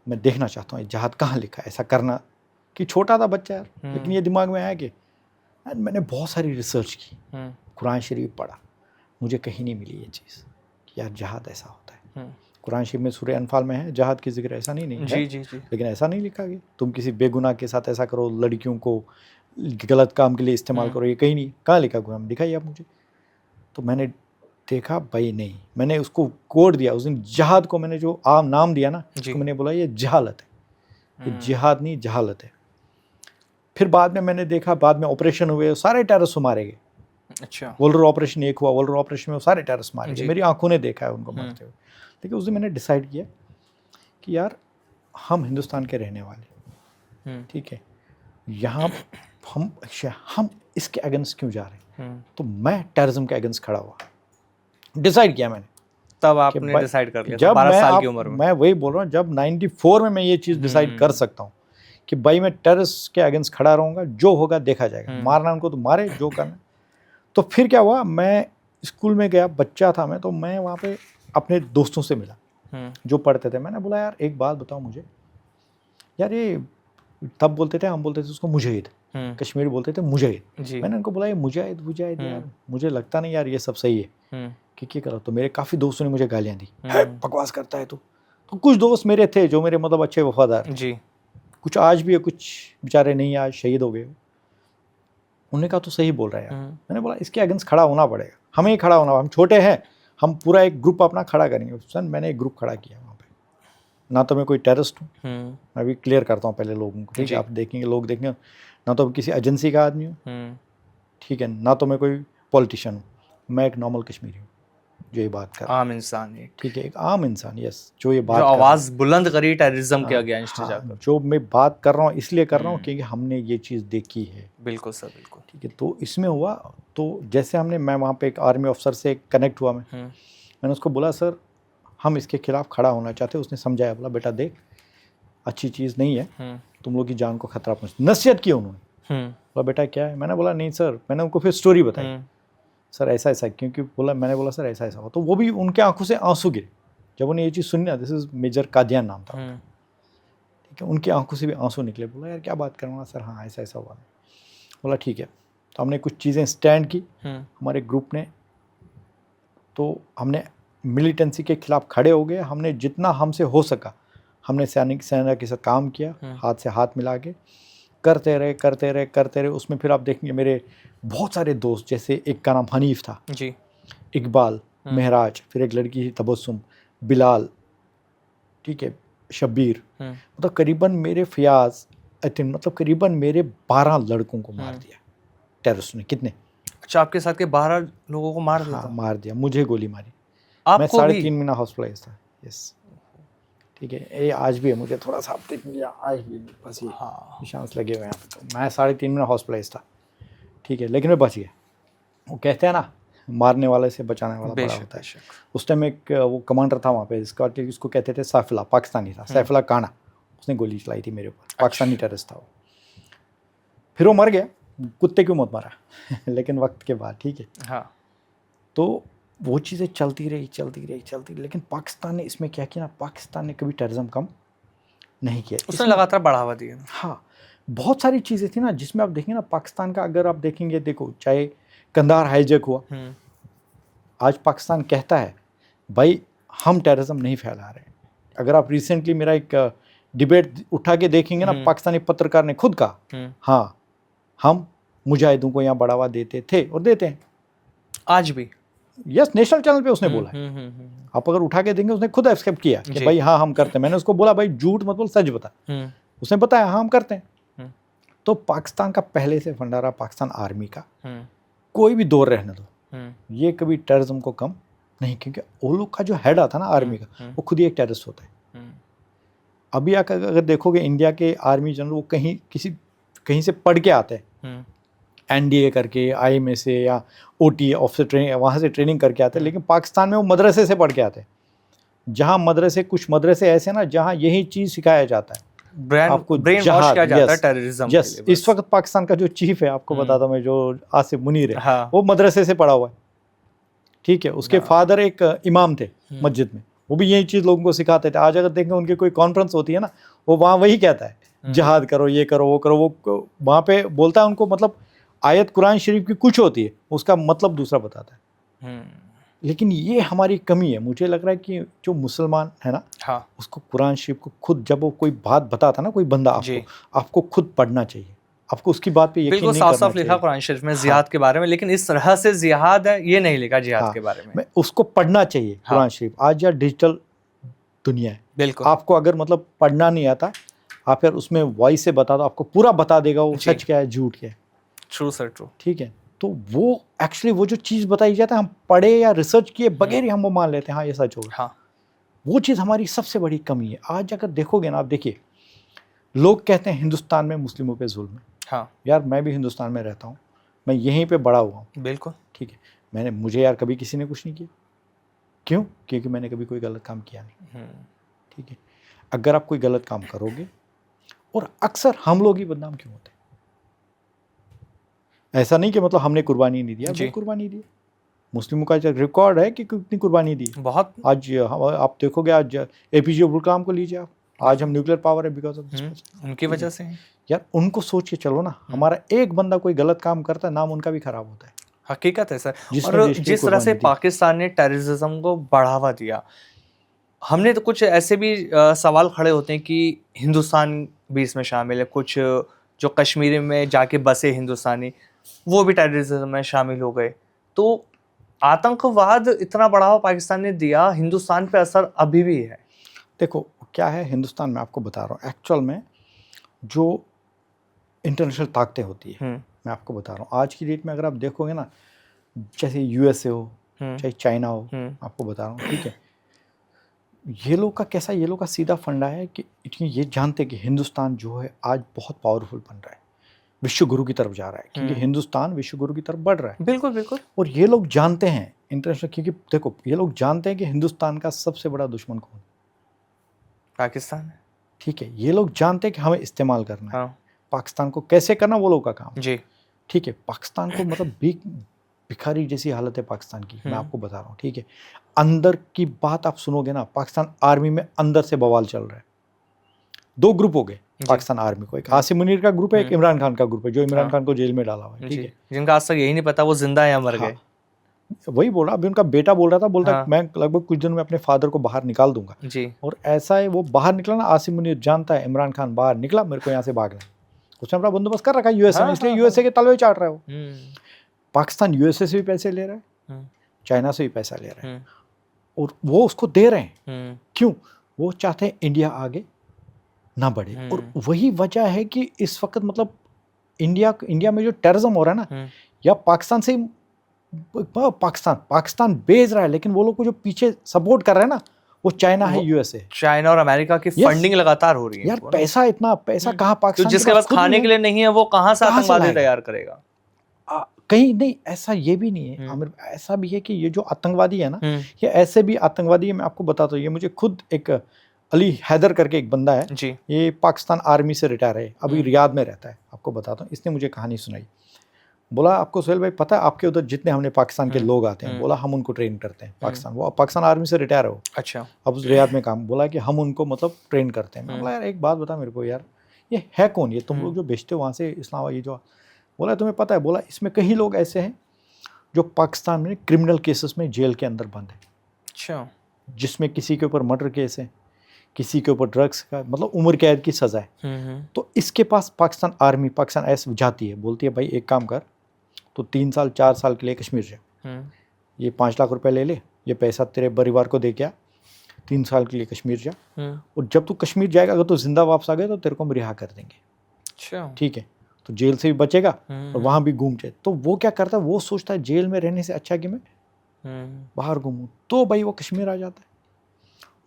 मैं देखना चाहता हूँ ये जिहाद कहाँ लिखा है, ऐसा करना। कि छोटा था बच्चा यार, लेकिन ये दिमाग में आया कि मैंने बहुत सारी रिसर्च की, कुरान शरीफ पढ़ा, मुझे कहीं नहीं मिली ये चीज़ कि यार जिहाद ऐसा होता है। कुरान शरीफ में सूरह अनफाल में है जिहाद की जिक्र, ऐसा नहीं है जी। लेकिन ऐसा नहीं लिखा कि तुम किसी बेगुनाह के साथ ऐसा करो, लड़कियों को गलत काम के लिए इस्तेमाल करो, ये कहीं नहीं, कहाँ लिखा कुरान, दिखाइए आप मुझे। तो मैंने देखा भाई नहीं, मैंने उसको कोड दिया उस दिन, जिहाद को मैंने जो आम नाम दिया ना, उसको मैंने बोला ये जहालत है, ये जिहाद नहीं जहालत है। फिर बाद में मैंने देखा, बाद में ऑपरेशन हुए, सारे टेररिस्ट मारे गए। अच्छा। वोल्डर ऑपरेशन एक हुआ, वोल्डर ऑपरेशन में सारे टेररिस्ट मारे गए, मेरी आंखों ने देखा है उनको मरते हुए। लेकिन उस दिन मैंने डिसाइड किया कि यार हम हिंदुस्तान के रहने वाले, ठीक है, यहाँ हम इसके अगेंस्ट क्यों जा रहे हैं? तो मैं टेररिज्म के अगेंस्ट खड़ा हुआ, डिसाइड किया मैंने। तब आपने डिसाइड कर लिया जब 12 साल की उम्र में? मैं वही बोल रहा हूँ, जब 94 में मैं ये चीज़ डिसाइड कर सकता हूँ कि भाई मैं टेररिस्ट के अगेंस्ट खड़ा रहूँगा, जो होगा देखा जाएगा, मारना उनको तो मारे, जो करना। तो फिर क्या हुआ, मैं स्कूल में गया, बच्चा था मैं, तो मैं वहाँ पे अपने दोस्तों से मिला जो पढ़ते थे। मैंने बोला यार एक बात बताओ मुझे, यार ये तब बोलते थे, हम बोलते थे उसको मुजाहिद, कश्मीरी बोलते थे मुजाहिद। मैंने उनको बोला ये मुजाहिद यार, मुझे लगता नहीं यार ये सब सही है कि क्या करो। तो मेरे काफ़ी दोस्तों ने मुझे गालियाँ दी, बकवास करता है तो कुछ दोस्त मेरे थे जो मेरे मतलब अच्छे वफादार जी, कुछ आज भी है, कुछ बेचारे नहीं, आज शहीद हो गए। उन्होंने कहा तो सही बोल रहा है यार। मैंने बोला इसके अगेंस्ट खड़ा होना पड़ेगा, हमें ही खड़ा होना, हम छोटे हैं, हम पूरा एक ग्रुप अपना खड़ा करेंगे। सन मैंने एक ग्रुप खड़ा किया वहाँ पे। ना तो मैं कोई टेररिस्ट हूँ, मैं भी क्लियर करता हूँ पहले लोगों को, ठीक है, आप देखेंगे, लोग देखेंगे, ना तो किसी एजेंसी का आदमी हूँ, ठीक है, ना तो मैं कोई पॉलिटिशियन हूँ, मैं एक नॉर्मल कश्मीरी हूँ जो ये बात कर, आम इंसान है, ठीक है, एक आम इंसान, यस, जो ये बात, जो आवाज़ बुलंद करी टेररिज्म के अगेंस्ट जाकर। जो मैं बात कर रहा हूँ इसलिए कर रहा हूँ क्योंकि हमने ये चीज़ देखी है। बिल्कुल सर, बिल्कुल, ठीक है। तो इसमें हुआ, तो जैसे मैं वहाँ पे एक आर्मी अफसर से कनेक्ट हुआ, मैंने उसको बोला सर हम इसके खिलाफ खड़ा होना चाहते हैं। उसने समझाया, बोला बेटा देख अच्छी चीज़ नहीं है, तुम लोग की जान को खतरा पहुँच, नसीहत की उन्होंने। बोला बेटा क्या है? मैंने बोला नहीं सर, मैंने उनको फिर स्टोरी बताई, सर ऐसा ऐसा, क्योंकि बोला, मैंने बोला सर ऐसा ऐसा हो, तो वो भी उनके आंखों से आंसू गिरे जब उन्हें ये चीज़ सुनी ना। दिस इज़ मेजर कादियान नाम था, ठीक है, उनकी आंखों से भी आंसू निकले। बोला यार क्या बात करूँगा सर, हाँ ऐसा ऐसा हुआ। बोला ठीक है। तो हमने कुछ चीज़ें स्टैंड की हमारे ग्रुप ने, तो हमने मिलिटेंसी के खिलाफ खड़े हो गए। हमने जितना हमसे हो सका हमने सेना के साथ काम किया, हाथ से हाथ मिला के करते रहे। उसमें फिर आप देखेंगे मेरे बहुत सारे दोस्त, जैसे एक का नाम हनीफ था जी, इकबाल, महराज, फिर एक लड़की थी तबस्सुम, बिलाल, ठीक है, शब्बीर, मतलब करीबन मेरे फयाज, मतलब करीबन मेरे 12 लड़कों को मार दिया टेररिस्ट ने। कितने? अच्छा, आपके साथ के 12 लोगों को मार दिया? हाँ, मार दिया, मुझे गोली मारी। आपको मैं 3.5 महीना हॉस्पिटलाइज था। यस, ठीक है, ये आज भी है, मुझे थोड़ा सा आप देख लिया, आज भी बस ये हाँ निशान लगे हुए हैं। तो मैं 3.5 महीना हॉस्पिटलाइज था, ठीक है, लेकिन मैं बच गया। वो कहते हैं ना, मारने वाले से बचाने वाला बड़ा बेशक होता है। बेशक। उस टाइम एक वो कमांडर था वहाँ पे, इसको कहते थे सैफुल्ला, पाकिस्तानी था, सैफुल्ला काना, उसने गोली चलाई थी मेरे ऊपर, पाकिस्तानी टेररिस्ट था वो। फिर वो मर गया, कुत्ते क्यों मत मारा लेकिन वक्त के बाद, ठीक है। हाँ तो वो चीज़ें चलती रही, लेकिन पाकिस्तान ने इसमें क्या किया ना, पाकिस्तान ने कभी टेररिज्म कम नहीं किया, उसने लगातार बढ़ावा दिया। हाँ, बहुत सारी चीज़ें थी ना जिसमें आप देखेंगे ना, पाकिस्तान का अगर आप देखेंगे, देखो चाहे कंधार हाईजैक हुआ, आज पाकिस्तान कहता है भाई हम टेररिज्म नहीं फैला रहे। अगर आप रिसेंटली मेरा एक डिबेट उठा के देखेंगे ना, पाकिस्तानी पत्रकार ने खुद कहा हाँ हम मुजाहिदों को यहाँ बढ़ावा देते थे और देते हैं आज भी। यस, नेशनल चैनल पे उसने बोला है। आप अगर उठा के देंगे, उसने खुद एक्सेप्ट किया कि भाई हाँ हम करते हैं। मैंने उसको बोला भाई झूठ मत बोल, सच बता। उसने बताया हाँ हम करते हैं। तो पाकिस्तान का पहले से फंडा रहा, पाकिस्तान आर्मी का, कोई भी दौर रहने दो, ये कभी टेररिज्म को कम नहीं, क्योंकि वो लोग का जो हेड आता ना आर्मी का, वो खुद ही एक टेररिस्ट होता है। अभी अगर देखोगे इंडिया के आर्मी जनरल, वो कहीं से पढ़ के आते हैं, NDA करके, IMA से या OT ऑफिसर ट्रेनिंग, वहाँ से ट्रेनिंग करके आते हैं। लेकिन पाकिस्तान में वो मदरसे से पढ़ के आते हैं, जहाँ कुछ मदरसे ऐसे ना जहाँ यही चीज़ सिखाया जाता है, आपको ब्रेन वॉश किया जाता है टेररिज्म के लिए। इस वक्त पाकिस्तान का जो चीफ है, आपको बताता हूँ मैं, जो आसिफ मुनीर है, हाँ। वो मदरसे से पढ़ा हुआ है, ठीक है। उसके फादर एक इमाम थे मस्जिद में, वो भी यही चीज़ लोगों को सिखाते थे। आज अगर देखें उनकी कोई कॉन्फ्रेंस होती है ना, वो वहाँ वही कहता है जिहाद करो, ये करो, वो करो। वो वहाँ पे बोलता है उनको, मतलब आयत कुरान शरीफ की कुछ होती है, उसका मतलब दूसरा बताता है। लेकिन ये हमारी कमी है। मुझे लग रहा है कि जो मुसलमान है ना, हाँ। उसको कुरान शरीफ को खुद, जब वो कोई बात बताता ना कोई बंदा, आपको खुद पढ़ना चाहिए, आपको उसकी बात पे यकीन नहीं करना चाहिए। बिल्कुल साफ लिखा कुरान शरीफ में जिहाद के बारे में, लेकिन इस तरह से जिहाद है ये नहीं लिखा जिहाद के बारे में। उसको पढ़ना चाहिए कुरान शरीफ। आज यार डिजिटल दुनिया है, बिल्कुल, आपको अगर मतलब पढ़ना नहीं आता, आप यार उसमें वॉइस से बता दो, आपको पूरा बता देगा वो सच क्या है झूठ क्या है। ट्रू सर, ट्रू, ठीक है। तो वो एक्चुअली वो जो चीज़ बताई जाता है, हम पढ़े या रिसर्च किए बगैर ही हम वो मान लेते हैं हाँ ये सच होगा। हाँ, वो चीज़ हमारी सबसे बड़ी कमी है। आज अगर देखोगे ना, आप देखिए, लोग कहते हैं हिंदुस्तान में मुस्लिमों पे जुल्म है। हाँ यार मैं भी हिंदुस्तान में रहता हूँ, मैं यहीं पे बड़ा हुआ हूँ, बिल्कुल, ठीक है। मुझे यार कभी किसी ने कुछ नहीं किया, क्यों? क्योंकि मैंने कभी कोई गलत काम किया नहीं, ठीक है। अगर आप कोई गलत काम करोगे, और अक्सर हम लोग ही बदनाम क्यों होते हैं? ऐसा नहीं कि मतलब हमने कुर्बानी नहीं दिया, बहुत कुर्बानी दी। मुस्लिमों का जो रिकॉर्ड है कि कितनी कुर्बानी दी बहुत। आज आप देखोगे, आज APJ अब्दुल कलाम को लीजिए आप, आज हम न्यूक्लियर पावर है बिकॉज ऑफ उनकी वजह से। यार उनको सोच के चलो ना, हमारा एक बंदा कोई गलत काम करता है, नाम उनका भी खराब होता है। हकीकत है सर। और जिस तरह से पाकिस्तान ने टेररिज्म को बढ़ावा दिया, हमने तो कुछ ऐसे भी सवाल खड़े होते हैं कि हिंदुस्तान भी इसमें शामिल है। कुछ जो कश्मीर में जाके बसे हिंदुस्तानी, वो भी टेररिज्म में शामिल हो गए। तो आतंकवाद इतना बढ़ावा पाकिस्तान ने दिया, हिंदुस्तान पे असर अभी भी है। देखो क्या है हिंदुस्तान में, आपको बता रहा हूँ एक्चुअल में जो इंटरनेशनल ताकतें होती है, मैं आपको बता रहा हूँ आज की डेट में, अगर आप देखोगे ना, जैसे USA हो, चाहे चाइना हो, आपको बता रहा हूँ, ठीक है, ये लोग का कैसा, ये लोग का सीधा फंडा है कि ये जानते कि हिंदुस्तान जो है आज बहुत पावरफुल बन रहा है, विश्व गुरु की तरफ जा रहा है, क्योंकि हिंदुस्तान विश्व गुरु की तरफ बढ़ रहा है। बिल्कुल बिल्कुल। और ये लोग जानते हैं इंटरनेशनल, क्योंकि देखो ये लोग जानते हैं कि हिंदुस्तान का सबसे बड़ा दुश्मन कौन? पाकिस्तान है, ठीक है। ये लोग जानते हैं कि हमें इस्तेमाल करना है, पाकिस्तान को कैसे करना वो लोग का काम जी, ठीक है। पाकिस्तान को मतलब भिखारी जैसी हालत है पाकिस्तान की, मैं आपको बता रहा हूँ, ठीक है। अंदर की बात आप सुनोगे ना, पाकिस्तान आर्मी में अंदर से बवाल चल रहा है। 2 ग्रुप हो गए पाकिस्तान आर्मी को, एक आसिम मुनीर का ग्रुप है, एक इमरान खान का ग्रुप है, जो इमरान खान को जेल में डाला हुआ है, ठीक है, जिनका आज तक यही नहीं पता वो जिंदा है या मर गए। वही बोल रहा, अभी उनका बेटा बोल रहा था, बोलता मैं लगभग कुछ दिनों में अपने फादर को बाहर निकाल दूंगा जी। और ऐसा है, वो बाहर निकला ना, आसिम मुनीर जानता है इमरान खान बाहर निकला, मेरे को यहाँ से भागना, उसने अपना बंदोबस्त कर रखा है USA में, इसलिए USA के तलवे चाट रहा है वो। पाकिस्तान USA से भी पैसे ले रहा है, चाइना से भी पैसा ले रहा है, और वो उसको दे रहे हैं, क्यों? वो चाहते हैं इंडिया आगे ना बढ़े। और वही वजह है कि इस वक्त मतलब इंडिया में जो टेररिज्म हो रहा है ना, या पाकिस्तान से पाकिस्तान बेच रहा है, लेकिन वो लोग को जो पीछे सपोर्ट कर रहे हैं ना, वो चाइना है, यूएसए। चाइना और अमेरिका की Yes. फंडिंग लगातार हो रही है यार इनको ना। पैसा इतना, पैसा कहाँ तो पाकिस्तान के जिसके पास खुद खाने नहीं के लिए नहीं है वो कहाँ से कहाँ से आतंकवादी लाएगा? तैयार करेगा? कहीं नहीं, ऐसा ये भी नहीं है आमिर, ऐसा भी है कि ये जो आतंकवादी है ना, ये ऐसे भी आतंकवादी है। मैं आपको बताता हूँ, ये मुझे खुद एक अली हैदर करके एक बंदा है, जी। ये पाकिस्तान आर्मी से रिटायर है, अभी रियाद में रहता है। आपको बताता हूँ, इसने मुझे कहानी सुनाई। बोला आपको सोहेल भाई पता है, आपके उधर जितने हमने पाकिस्तान के लोग आते हैं, बोला हम उनको ट्रेन करते हैं पाकिस्तान। वो पाकिस्तान आर्मी से रिटायर हो, अच्छा। अब उस रियाद में काम। बोला कि हम उनको मतलब ट्रेन करते हैं। मैं बोला यार एक बात बता मेरे को यार, ये है कौन, ये तुम लोग जो बेचते हो वहाँ से इस्लामाबाद, ये जो। बोला तुम्हें पता है? बोला इसमें कई लोग ऐसे हैं जो पाकिस्तान में क्रिमिनल केसेस में जेल के अंदर बंद है। अच्छा। जिसमें किसी के ऊपर मर्डर केस है, किसी के ऊपर ड्रग्स का मतलब उम्र कैद की सज़ा है। तो इसके पास पाकिस्तान आर्मी, पाकिस्तान ऐसे जाती है, बोलती है भाई एक काम कर, तो 3 साल 4 साल के लिए कश्मीर जा, ये 5 लाख रुपए ले ले, ये पैसा तेरे परिवार को दे के आ, 3 साल के लिए कश्मीर जा, और जब तू कश्मीर जाएगा अगर तू जिंदा वापस आ गया तो तेरे को हम रिहा कर देंगे। अच्छा। ठीक है, तो जेल से भी बचेगा और वहाँ भी घूम जाए। तो वो क्या करता है, वो सोचता है जेल में रहने से अच्छा कि मैं बाहर घूमूं। तो भाई वो कश्मीर आ जाता है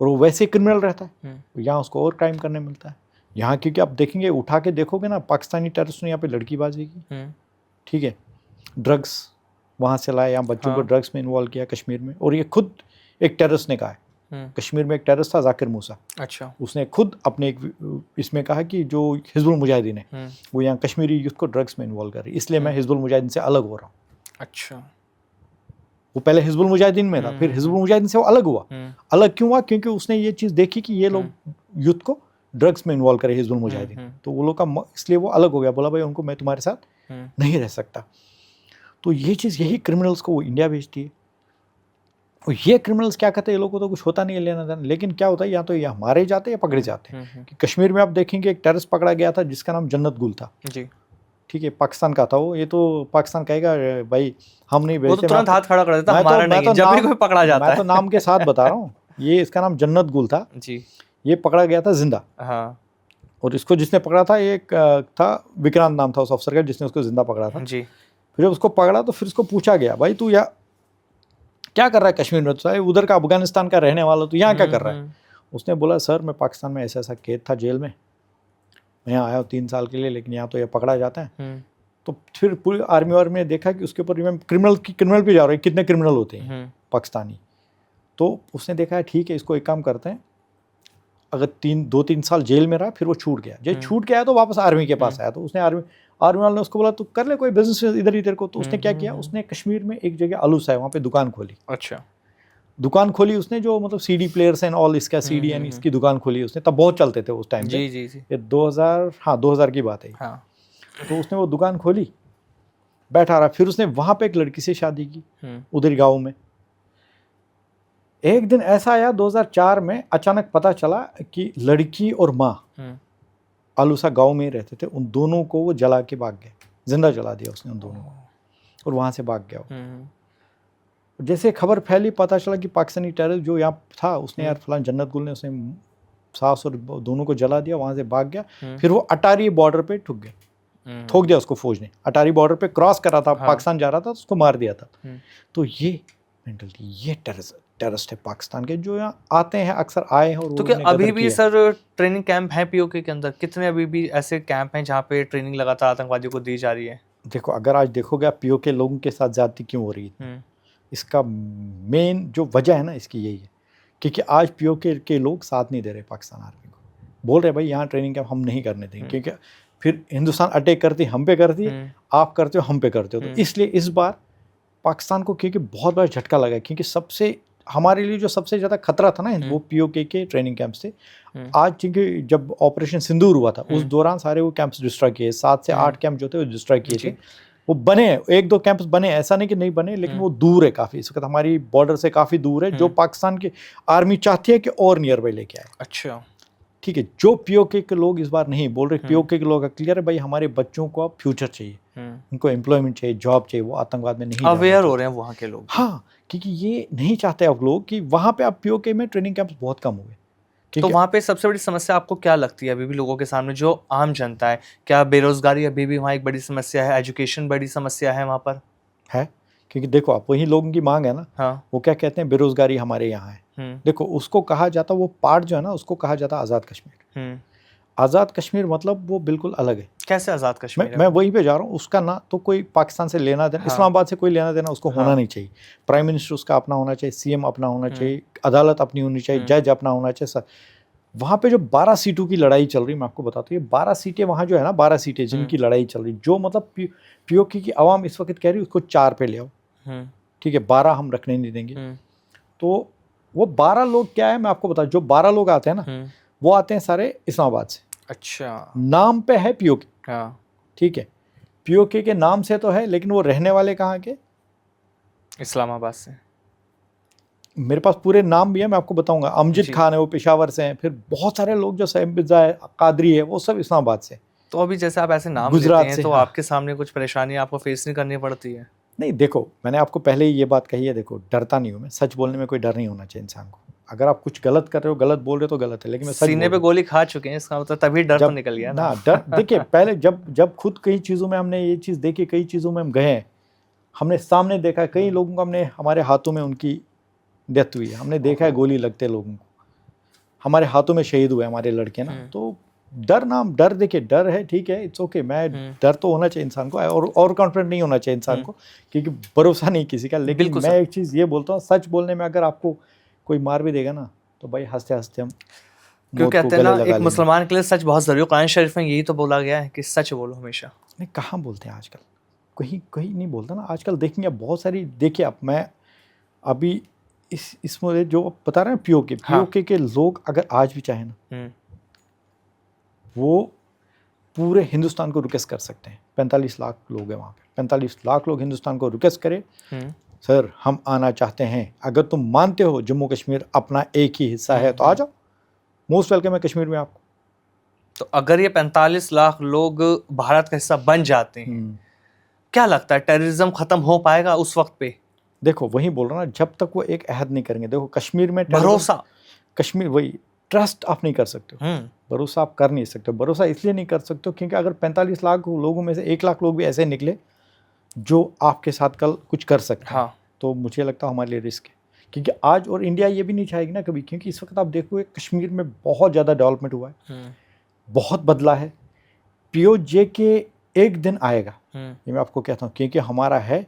और वो वैसे क्रिमिनल रहता है, यहाँ उसको और क्राइम करने मिलता है। यहाँ क्योंकि आप देखेंगे, उठा के देखोगे ना, पाकिस्तानी टेररिस्ट ने यहाँ पे लड़कीबाजी की, ठीक है, ड्रग्स वहाँ से लाया, यहाँ बच्चों को ड्रग्स में इन्वॉल्व किया कश्मीर में। और ये खुद एक टेररिस्ट ने कहा है, कश्मीर में एक टेररिस्ट था जाकिर मूसा, अच्छा, उसने खुद अपने एक इसमें कहा कि जो हिजबुल मुजाहिदीन है वो यहाँ कश्मीरी यूथ को ड्रग्स में इन्वॉल्व कर रही है, इसलिए मैं हिजबुल मुजाहिदीन से अलग हो रहा हूँ। अच्छा। वो पहले हिजबुल मुजाहिदीन में था, फिर हिजबुल मुजाहिदीन से वो अलग हुआ। अलग क्यों हुआ? क्योंकि उसने ये चीज़ देखी कि ये लोग यूथ को ड्रग्स में इन्वॉल्व करे, हिजबुल मुजाहिदीन। तो वो लोग का इसलिए वो अलग हो गया, बोला भाई उनको मैं तुम्हारे साथ नहीं रह सकता। तो ये चीज़, यही क्रिमिनल्स को वो इंडिया भेजती है। और ये क्रिमिनल्स क्या करते हैं, ये लोग को तो कुछ होता नहीं है लेना देना, लेकिन क्या होता है, या तो ये मारे जाते हैं या पकड़े जाते हैं। कि कश्मीर में आप देखेंगे एक टेररिस्ट पकड़ा गया था जिसका नाम जन्नत गुल था जी, ठीक है, पाकिस्तान का था वो। ये तो पाकिस्तान कहेगा भाई हम नहीं वो भेजते, तो तुरंत हाथ खड़ा कर देता, हमारा नहीं है, जब भी कोई पकड़ा जाता है। मैं तो नाम के साथ बता रहा हूँ, ये इसका नाम जन्नत गुल था जी। ये पकड़ा गया था जिंदा। हाँ और इसको जिसने पकड़ा था एक था विक्रांत नाम था उस अफसर का जिसने उसको जिंदा पकड़ा था जी। फिर जब उसको पकड़ा तो फिर उसको पूछा गया, भाई तू यहाँ क्या कर रहा है कश्मीर में, तो उधर का अफगानिस्तान का रहने वाला, तो यहाँ क्या कर रहा है? उसने बोला सर मैं पाकिस्तान में ऐसा ऐसा कैद था जेल में, मैं यहाँ आया हूँ 3 साल के लिए, लेकिन यहाँ तो ये पकड़ा जाता है। तो फिर पूरी आर्मी ने देखा कि उसके ऊपर क्रिमिनल पे जा रहे हैं, कितने क्रिमिनल होते हैं पाकिस्तानी। तो उसने देखा है ठीक है इसको एक काम करते हैं, अगर 2-3 साल जेल में रहा फिर वो छूट गया, जब छूट के आया तो वापस आर्मी के पास आया, तो उसने आर्मी वाले ने उसको बोला तू कर ले कोई बिजनेस इधर ही तेरे को। तो उसने क्या किया, उसने कश्मीर में एक जगह आलूसा है वहाँ पे दुकान खोली। अच्छा। दुकान खोली उसने, जो मतलब सीडी प्लेयर्स एंड ऑल, इसका सीडी एंड इसकी दुकान खोली उसने, तब बहुत चलते थे उस टाइम पे। जी जी जी। ये 2000 की बात है। हाँ। तो उसने वो दुकान खोली, बैठा रहा, फिर उसने वहाँ पे एक लड़की से शादी की उधर गाँव में। एक दिन ऐसा आया 2004 में, अचानक पता चला कि लड़की और माँ आलूसा गांव में ही रहते थे, उन दोनों को वो जला के भाग गए, जिंदा जला दिया उसने उन दोनों को, और वहाँ से भाग गया वो। जैसे खबर फैली, पता चला कि पाकिस्तानी टेररिस्ट जो यहाँ था उसने यार फलां जन्नत गुल ने उसने सास और दोनों को जला दिया, वहाँ से भाग गया। फिर वो अटारी बॉर्डर पे ठोक दिया उसको फौज ने, अटारी बॉर्डर पे क्रॉस कर रहा था, पाकिस्तान जा रहा था, तो उसको मार दिया था। तो ये मेंटलिटी, ये टेररिस्ट है पाकिस्तान के, जो यहाँ आते हैं, अक्सर आए हैं। और तो क्या अभी भी सर ट्रेनिंग कैंप है पीओके के अंदर? कितने अभी भी ऐसे कैंप हैं जहाँ पे ट्रेनिंग लगातार आतंकवादियों को दी जा रही है? देखो, अगर आज देखोगे आप पीओके लोगों के साथ ज्यादती क्यों हो रही है, इसका मेन जो वजह है ना इसकी यही है, क्योंकि आज पीओके के लोग साथ नहीं दे रहे पाकिस्तान आर्मी को, बोल रहे भाई यहाँ ट्रेनिंग कैंप हम नहीं करने देंगे, क्योंकि फिर हिंदुस्तान अटैक करती हम पे करती है, आप करते हो हम पे करते हो। तो इसलिए इस बार पाकिस्तान को क्योंकि बहुत बड़ा झटका लगा, क्योंकि सबसे हमारे लिए जो सबसे ज़्यादा खतरा था ना वो पीओके के ट्रेनिंग कैंप से। आज क्योंकि जब ऑपरेशन सिंदूर हुआ था उस दौरान सारे वो कैंप्स डिस्ट्रॉय किए, 7 से 8 कैंप जो थे वो डिस्ट्रॉय किए थे। वो बने 1-2 कैंप्स बने, ऐसा नहीं कि नहीं बने, लेकिन वो दूर है काफ़ी, इस वक्त हमारी बॉर्डर से काफ़ी दूर है, जो पाकिस्तान की आर्मी चाहती है कि और नियर बाई लेके आए। अच्छा, ठीक है, जो पीओके के लोग इस बार नहीं बोल रहे, पीओके के लोग क्लियर है भाई हमारे बच्चों को अब फ्यूचर चाहिए, उनको एम्प्लॉयमेंट चाहिए, जॉब चाहिए, वो आतंकवाद में नहीं अवेयर हो रहे हैं वहाँ के लोग। हाँ, क्योंकि ये नहीं चाहते अब लोग कि वहाँ पे अब पीओके में ट्रेनिंग कैंप्स बहुत कम हुए। तो वहाँ पे सबसे बड़ी समस्या आपको क्या लगती है अभी भी लोगों के सामने, जो आम जनता है? क्या बेरोजगारी अभी भी वहाँ एक बड़ी समस्या है? एजुकेशन बड़ी समस्या है वहाँ पर? है, क्योंकि देखो आप वही लोगों की मांग है ना, हाँ। वो क्या कहते हैं बेरोजगारी हमारे यहाँ है। देखो उसको कहा जाता, वो पार्ट जो है ना उसको कहा जाता आज़ाद कश्मीर। आज़ाद कश्मीर मतलब वो बिल्कुल अलग है। कैसे आज़ाद कश्मीर है मैं वो? वहीं पे जा रहा हूँ, उसका ना तो कोई पाकिस्तान से लेना देना, हाँ। इस्लामाबाद से कोई लेना देना उसको होना हाँ। नहीं चाहिए। प्राइम मिनिस्टर उसका अपना होना चाहिए, सीएम अपना होना चाहिए, अदालत अपनी होनी चाहिए, जज अपना होना चाहिए सर। वहाँ पे जो 12 सीटों की लड़ाई चल रही, मैं आपको बताता हूँ, ये 12 सीटें वहाँ जो है ना, 12 सीटें जिनकी लड़ाई चल रही, जो मतलब पीओके की आवाम इस वक्त कह रही है उसको 4 पे ले आओ, ठीक है, 12 हम रखने नहीं देंगे। तो वो 12 लोग क्या है मैं आपको बता, जो 12 लोग आते हैं ना वो आते हैं सारे इस्लामाबाद से। अच्छा। नाम पे है पीओके, हाँ। ठीक है, पीओके के नाम से तो है, लेकिन वो रहने वाले कहाँ के? इस्लामाबाद से। मेरे पास पूरे नाम भी है, मैं आपको बताऊंगा। अमजद खान है वो पेशावर से हैं, फिर बहुत सारे लोग जो सैम मिर्जा है, कादरी है, वो सब इस्लामाबाद से। तो अभी जैसे आप ऐसे नाम लेते गुजरात हैं से, तो हाँ। आपके सामने कुछ परेशानी आपको फेस नहीं करनी पड़ती है? नहीं देखो, मैंने आपको पहले ही ये बात कही है, देखो डरता नहीं हूँ मैं, सच बोलने में कोई डर नहीं होना चाहिए इंसान को। अगर आप कुछ गलत कर रहे हो, गलत बोल रहे हो तो गलत है, लेकिन मैं सच सीने पे गोली खा चुके हैं, इसका मतलब तभी डर तो निकल गया ना। डर देखिए, पहले जब खुद कई चीज़ों में हमने ये चीज़ देखी, कई चीज़ों में हम गए हैं, हमने सामने देखा है, कई लोगों को हमने हमारे हाथों में उनकी डेथ हुई है, हमने देखा है गोली लगते लोगों को, हमारे हाथों में शहीद हुए हमारे लड़के ना। तो डर देखिए, डर है ठीक है, इट्स ओके, मैं डर तो होना चाहिए इंसान को, और कॉन्फिडेंट नहीं होना चाहिए इंसान को, क्योंकि भरोसा नहीं किसी का। लेकिन मैं एक चीज़ ये बोलता हूँ, सच बोलने में अगर आपको कोई मार भी देगा ना तो भाई हंसते हंसते हम क्यों कहते हैं ना, एक मुसलमान के लिए सच बहुत जरूरी है। कुरान शरीफ में यही तो बोला गया है कि सच बोलो हमेशा। नहीं, कहाँ बोलते हैं आजकल, कहीं नहीं बोलता ना आजकल। देखेंगे बहुत सारी, देखिए अब मैं अभी इसमें जो बता रहे हैं पीओके के लोग अगर आज भी चाहे ना, वो पूरे हिंदुस्तान को रिक्वेस्ट कर सकते हैं। 45 लाख लोग हैं वहाँ पे, 45 लाख लोग हिंदुस्तान को रिक्वेस्ट करें, सर हम आना चाहते हैं, अगर तुम मानते हो जम्मू कश्मीर अपना एक ही हिस्सा है तो आ जाओ, मोस्ट वेलकम है कश्मीर में आपको। तो अगर ये 45 लाख लोग भारत का हिस्सा बन जाते हैं, क्या लगता है टेररिज्म खत्म हो पाएगा उस वक्त पे? देखो वही बोल रहा ना, जब तक वो एक अहद नहीं करेंगे, देखो कश्मीर में भरोसा, कश्मीर वही ट्रस्ट आप नहीं कर सकते हो, भरोसा आप कर नहीं सकते हो। भरोसा इसलिए नहीं कर सकते हो क्योंकि अगर 45 लाख लोगों में से 1 लाख लोग भी ऐसे निकले जो आपके साथ कल कुछ कर सकते हैं, तो मुझे लगता है हमारे लिए रिस्क है। क्योंकि आज, और इंडिया ये भी नहीं चाहेगी ना कभी, क्योंकि इस वक्त आप देखोगे कश्मीर में बहुत ज़्यादा डेवलपमेंट हुआ है, बहुत बदला है। पीओजे के एक दिन आएगा, ये मैं आपको कहता हूँ, क्योंकि हमारा है,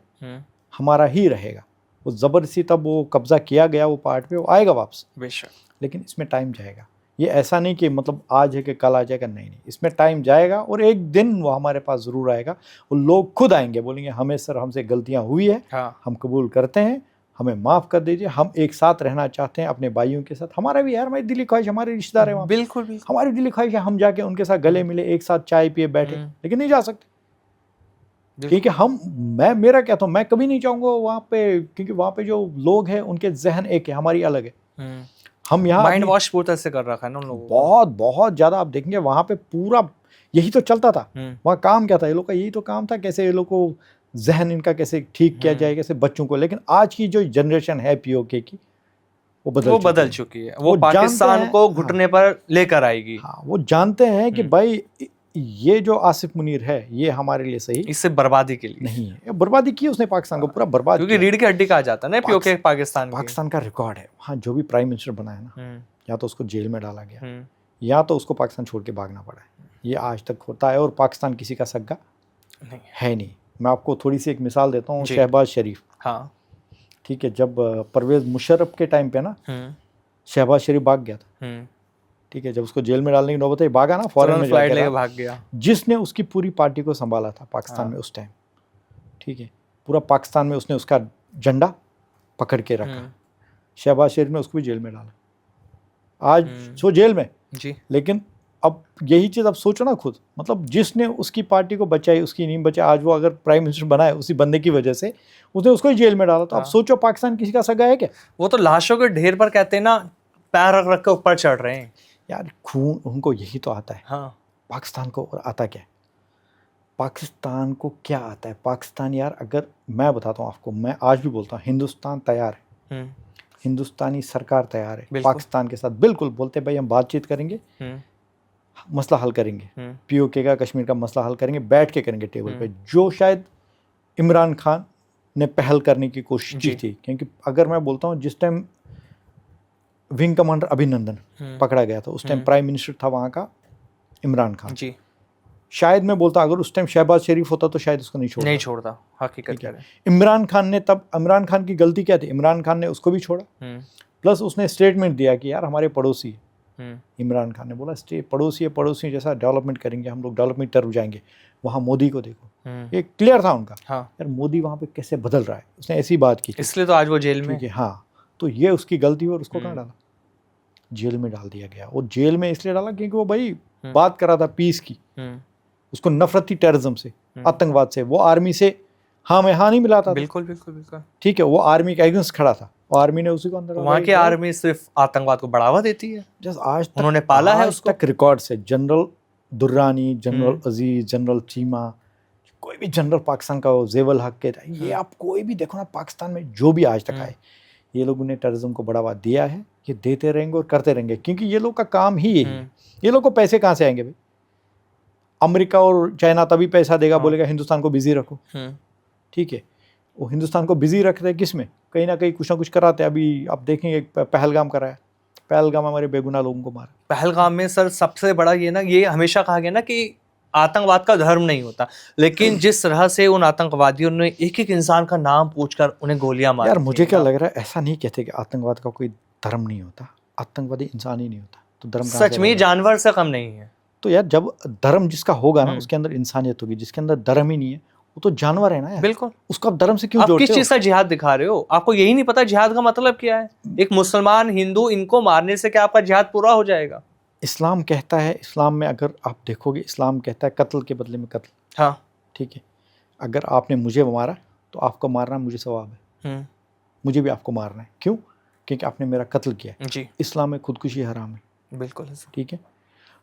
हमारा ही रहेगा। वो ज़बरदस्ती तब वो कब्जा किया गया वो पार्ट पे, वो आएगा वापस बेशक, लेकिन इसमें टाइम जाएगा। ये ऐसा नहीं कि मतलब आज है कि कल आ जाएगा, नहीं, इसमें टाइम जाएगा और एक दिन वो हमारे पास ज़रूर आएगा। वो लोग खुद आएंगे, बोलेंगे हमें सर, हमसे गलतियां हुई है, हम कबूल करते हैं, हमें माफ़ कर दीजिए, हम एक साथ रहना चाहते हैं अपने भाइयों के साथ। हमारा भी यार, हमारी दिली ख्वाहिश, हमारे रिश्तेदार है वहाँ, बिल्कुल हमारी दिली ख्वाहिश है हम जाके उनके साथ गले मिले, एक साथ चाय पिए बैठे, लेकिन नहीं जा सकते क्योंकि मेरा कहता हूँ, मैं कभी नहीं चाहूँगा वहाँ पे, क्योंकि वहाँ पे जो लोग हैं उनके जहन एक है, हमारी अलग है। हम यहाँ माइंड वॉश पूरी तरह से कर रखा है ना उन लोगों को, बहुत ज़्यादा। आप देखेंगे वहाँ पे पूरा यही तो चलता था। वहाँ काम क्या था, ये लोग का यही तो काम था, कैसे ये लोग को जहन इनका कैसे ठीक किया जाए, कैसे बच्चों को। लेकिन आज की जो जनरेशन है पीओके की, वो बदल चुकी है। वो पाकिस्तान को घुटने पर लेकर आएगी। हाँ, वो जानते हैं कि भाई ये जो आसिफ मुनीर है ये हमारे लिए सही, इससे बर्बादी के लिए नहीं है। बर्बादी की उसने पाकिस्तान को पूरा बर्बाद किया, क्योंकि रीढ़ की हड्डी कहा जाता है ना पीओके पाकिस्तान का रिकॉर्ड है। हाँ, जो भी प्राइम मिनिस्टर बना है ना, या तो उसको जेल में डाला गया, या तो उसको पाकिस्तान छोड़ के भागना पड़ा है। ये आज तक होता है, और पाकिस्तान किसी का सगा है नहीं। मैं आपको थोड़ी सी एक मिसाल देता हूँ, शहबाज शरीफ, हाँ ठीक है, जब परवेज मुशर्रफ के टाइम पे ना शहबाज शरीफ भाग गया था, ठीक है, जब उसको जेल में डालने की नौबत है, भागा ना, फॉरेन में फ्लाइट लेके भाग गया। जिसने उसकी पूरी पार्टी को संभाला था पाकिस्तान में उस टाइम, ठीक है, पूरा पाकिस्तान में उसने उसका झंडा पकड़ के रखा, शहबाज शरीफ ने उसको भी जेल में डाला। आज सो जेल में जी। लेकिन अब यही चीज़ अब सोचो ना खुद, मतलब जिसने उसकी पार्टी को बचाई, उसकी नींव बचाई, आज वो अगर प्राइम मिनिस्टर बना है उसी बंदे की वजह से, उसने उसको ही जेल में डाला। तो अब सोचो पाकिस्तान किसी का सगा है क्या? वो तो लाशों के ढेर पर कहते हैं ना, पैर रख रख के ऊपर चढ़ रहे हैं यार। खून उनको यही तो आता है। हाँ। पाकिस्तान को और आता क्या है? पाकिस्तान को क्या आता है? पाकिस्तान यार, अगर मैं बताता हूँ आपको, मैं आज भी बोलता हूँ, हिंदुस्तान तैयार है, हिंदुस्तानी सरकार तैयार है पाकिस्तान के साथ। बिल्कुल बोलते भाई हम बातचीत करेंगे, मसला हल करेंगे, पीओके का कश्मीर का मसला हल करेंगे, बैठ के करेंगे टेबल पे, जो शायद इमरान खान ने पहल करने की कोशिश की जी। थी, क्योंकि अगर मैं बोलता हूँ जिस टाइम विंग कमांडर अभिनंदन पकड़ा गया था उस टाइम प्राइम मिनिस्टर था वहाँ का इमरान खान। जी, शायद मैं बोलता अगर उस टाइम शहबाज शरीफ होता तो शायद उसको नहीं छोड़ता। नहीं छोड़ता, हकीकत ठीक कह है। रहे हैं। इमरान खान ने तब, इमरान खान की गलती क्या थी, इमरान खान ने उसको भी छोड़ा, प्लस उसने स्टेटमेंट दिया कि यार हमारे पड़ोसी है। इमरान खान ने बोला पड़ोसी है, पड़ोसी जैसा डेवलपमेंट करेंगे हम लोग, डेवलपमेंट तरफ जाएंगे, वहाँ मोदी को देखो। ये क्लियर था उनका। हाँ, यार मोदी वहाँ पे कैसे बदल रहा है, उसने ऐसी बात की थी। इसलिए तो आज वो जेल में। ठीक है, हाँ। तो ये उसकी गलती हुई और उसको कहाँ डाला, जेल में डाल दिया गया। वो जेल में इसलिए डाला क्योंकि वो भाई बात कर रहा था पीस की, उसको नफरत थी टेररिज्म से, आतंकवाद से। वो आर्मी से हाँ में हाँ नहीं मिलाता था। बिल्कुल बिल्कुल बिल्कुल। ठीक है, वो आर्मी के अगेंस्ट खड़ा था और आर्मी ने उसी को अंदर। वहाँ की आर्मी सिर्फ आतंकवाद को बढ़ावा देती है, जस्ट आज तक उन्होंने पाला है उसको। तक रिकॉर्ड से जनरल दुर्रानी, जनरल अजीज, जनरल चीमा, कोई भी जनरल पाकिस्तान का, जेवल हक के, ये आप कोई भी देखो ना पाकिस्तान में जो भी आज तक आए, ये लोगों ने टेररिज्म को बढ़ावा दिया है, ये देते रहेंगे और करते रहेंगे, क्योंकि ये लोग का काम ही यही है। ये लोग को पैसे कहाँ से आएंगे भाई? अमेरिका और चाइना तभी पैसा देगा, बोलेगा हिंदुस्तान को बिजी रखो। ठीक है, वो हिंदुस्तान को बिजी रखते हैं किस में, कहीं ना कहीं कुछ ना कुछ कराते हैं। अभी आप देखेंगे पहलगाम कराया, पहलगाम हमारे बेगुनाह लोगों को मारा। पहलगाम में सर सबसे बड़ा ये ना, ये हमेशा कहा गया ना कि आतंकवाद का धर्म नहीं होता, लेकिन जिस तरह से उन आतंकवादियों ने एक एक इंसान का नाम पूछकर उन्हें गोलियां मारी। यार मुझे क्या लग रहा है, ऐसा नहीं कहते कि आतंकवाद का कोई धर्म नहीं होता, आतंकवादी इंसान ही नहीं होता, तो धर्म सच में जानवर से कम नहीं है। तो यार जब धर्म जिसका होगा ना उसके अंदर इंसानियत होगी, जिसके अंदर धर्म ही नहीं है वो तो जानवर है ना यार। बिल्कुल, उसको आप धर्म से क्यों आप जोड़ते किस चीज हो? का जिहाद दिखा रहे हो? आपको यही नहीं पता जिहाद का मतलब क्या है? एक मुसलमान हिंदू इनको मारने से क्या आपका जिहाद पूरा हो जाएगा? इस्लाम कहता है, इस्लाम में अगर आप देखोगे, इस्लाम कहता है कत्ल के बदले में कत्ल। हाँ, ठीक है, अगर आपने मुझे मारा तो आपको मारना मुझे सवाब है, मुझे भी आपको मारना है। क्यों? क्योंकि आपने मेरा कत्ल किया है। जी, इस्लाम में खुदकुशी हराम है। बिल्कुल। ठीक है,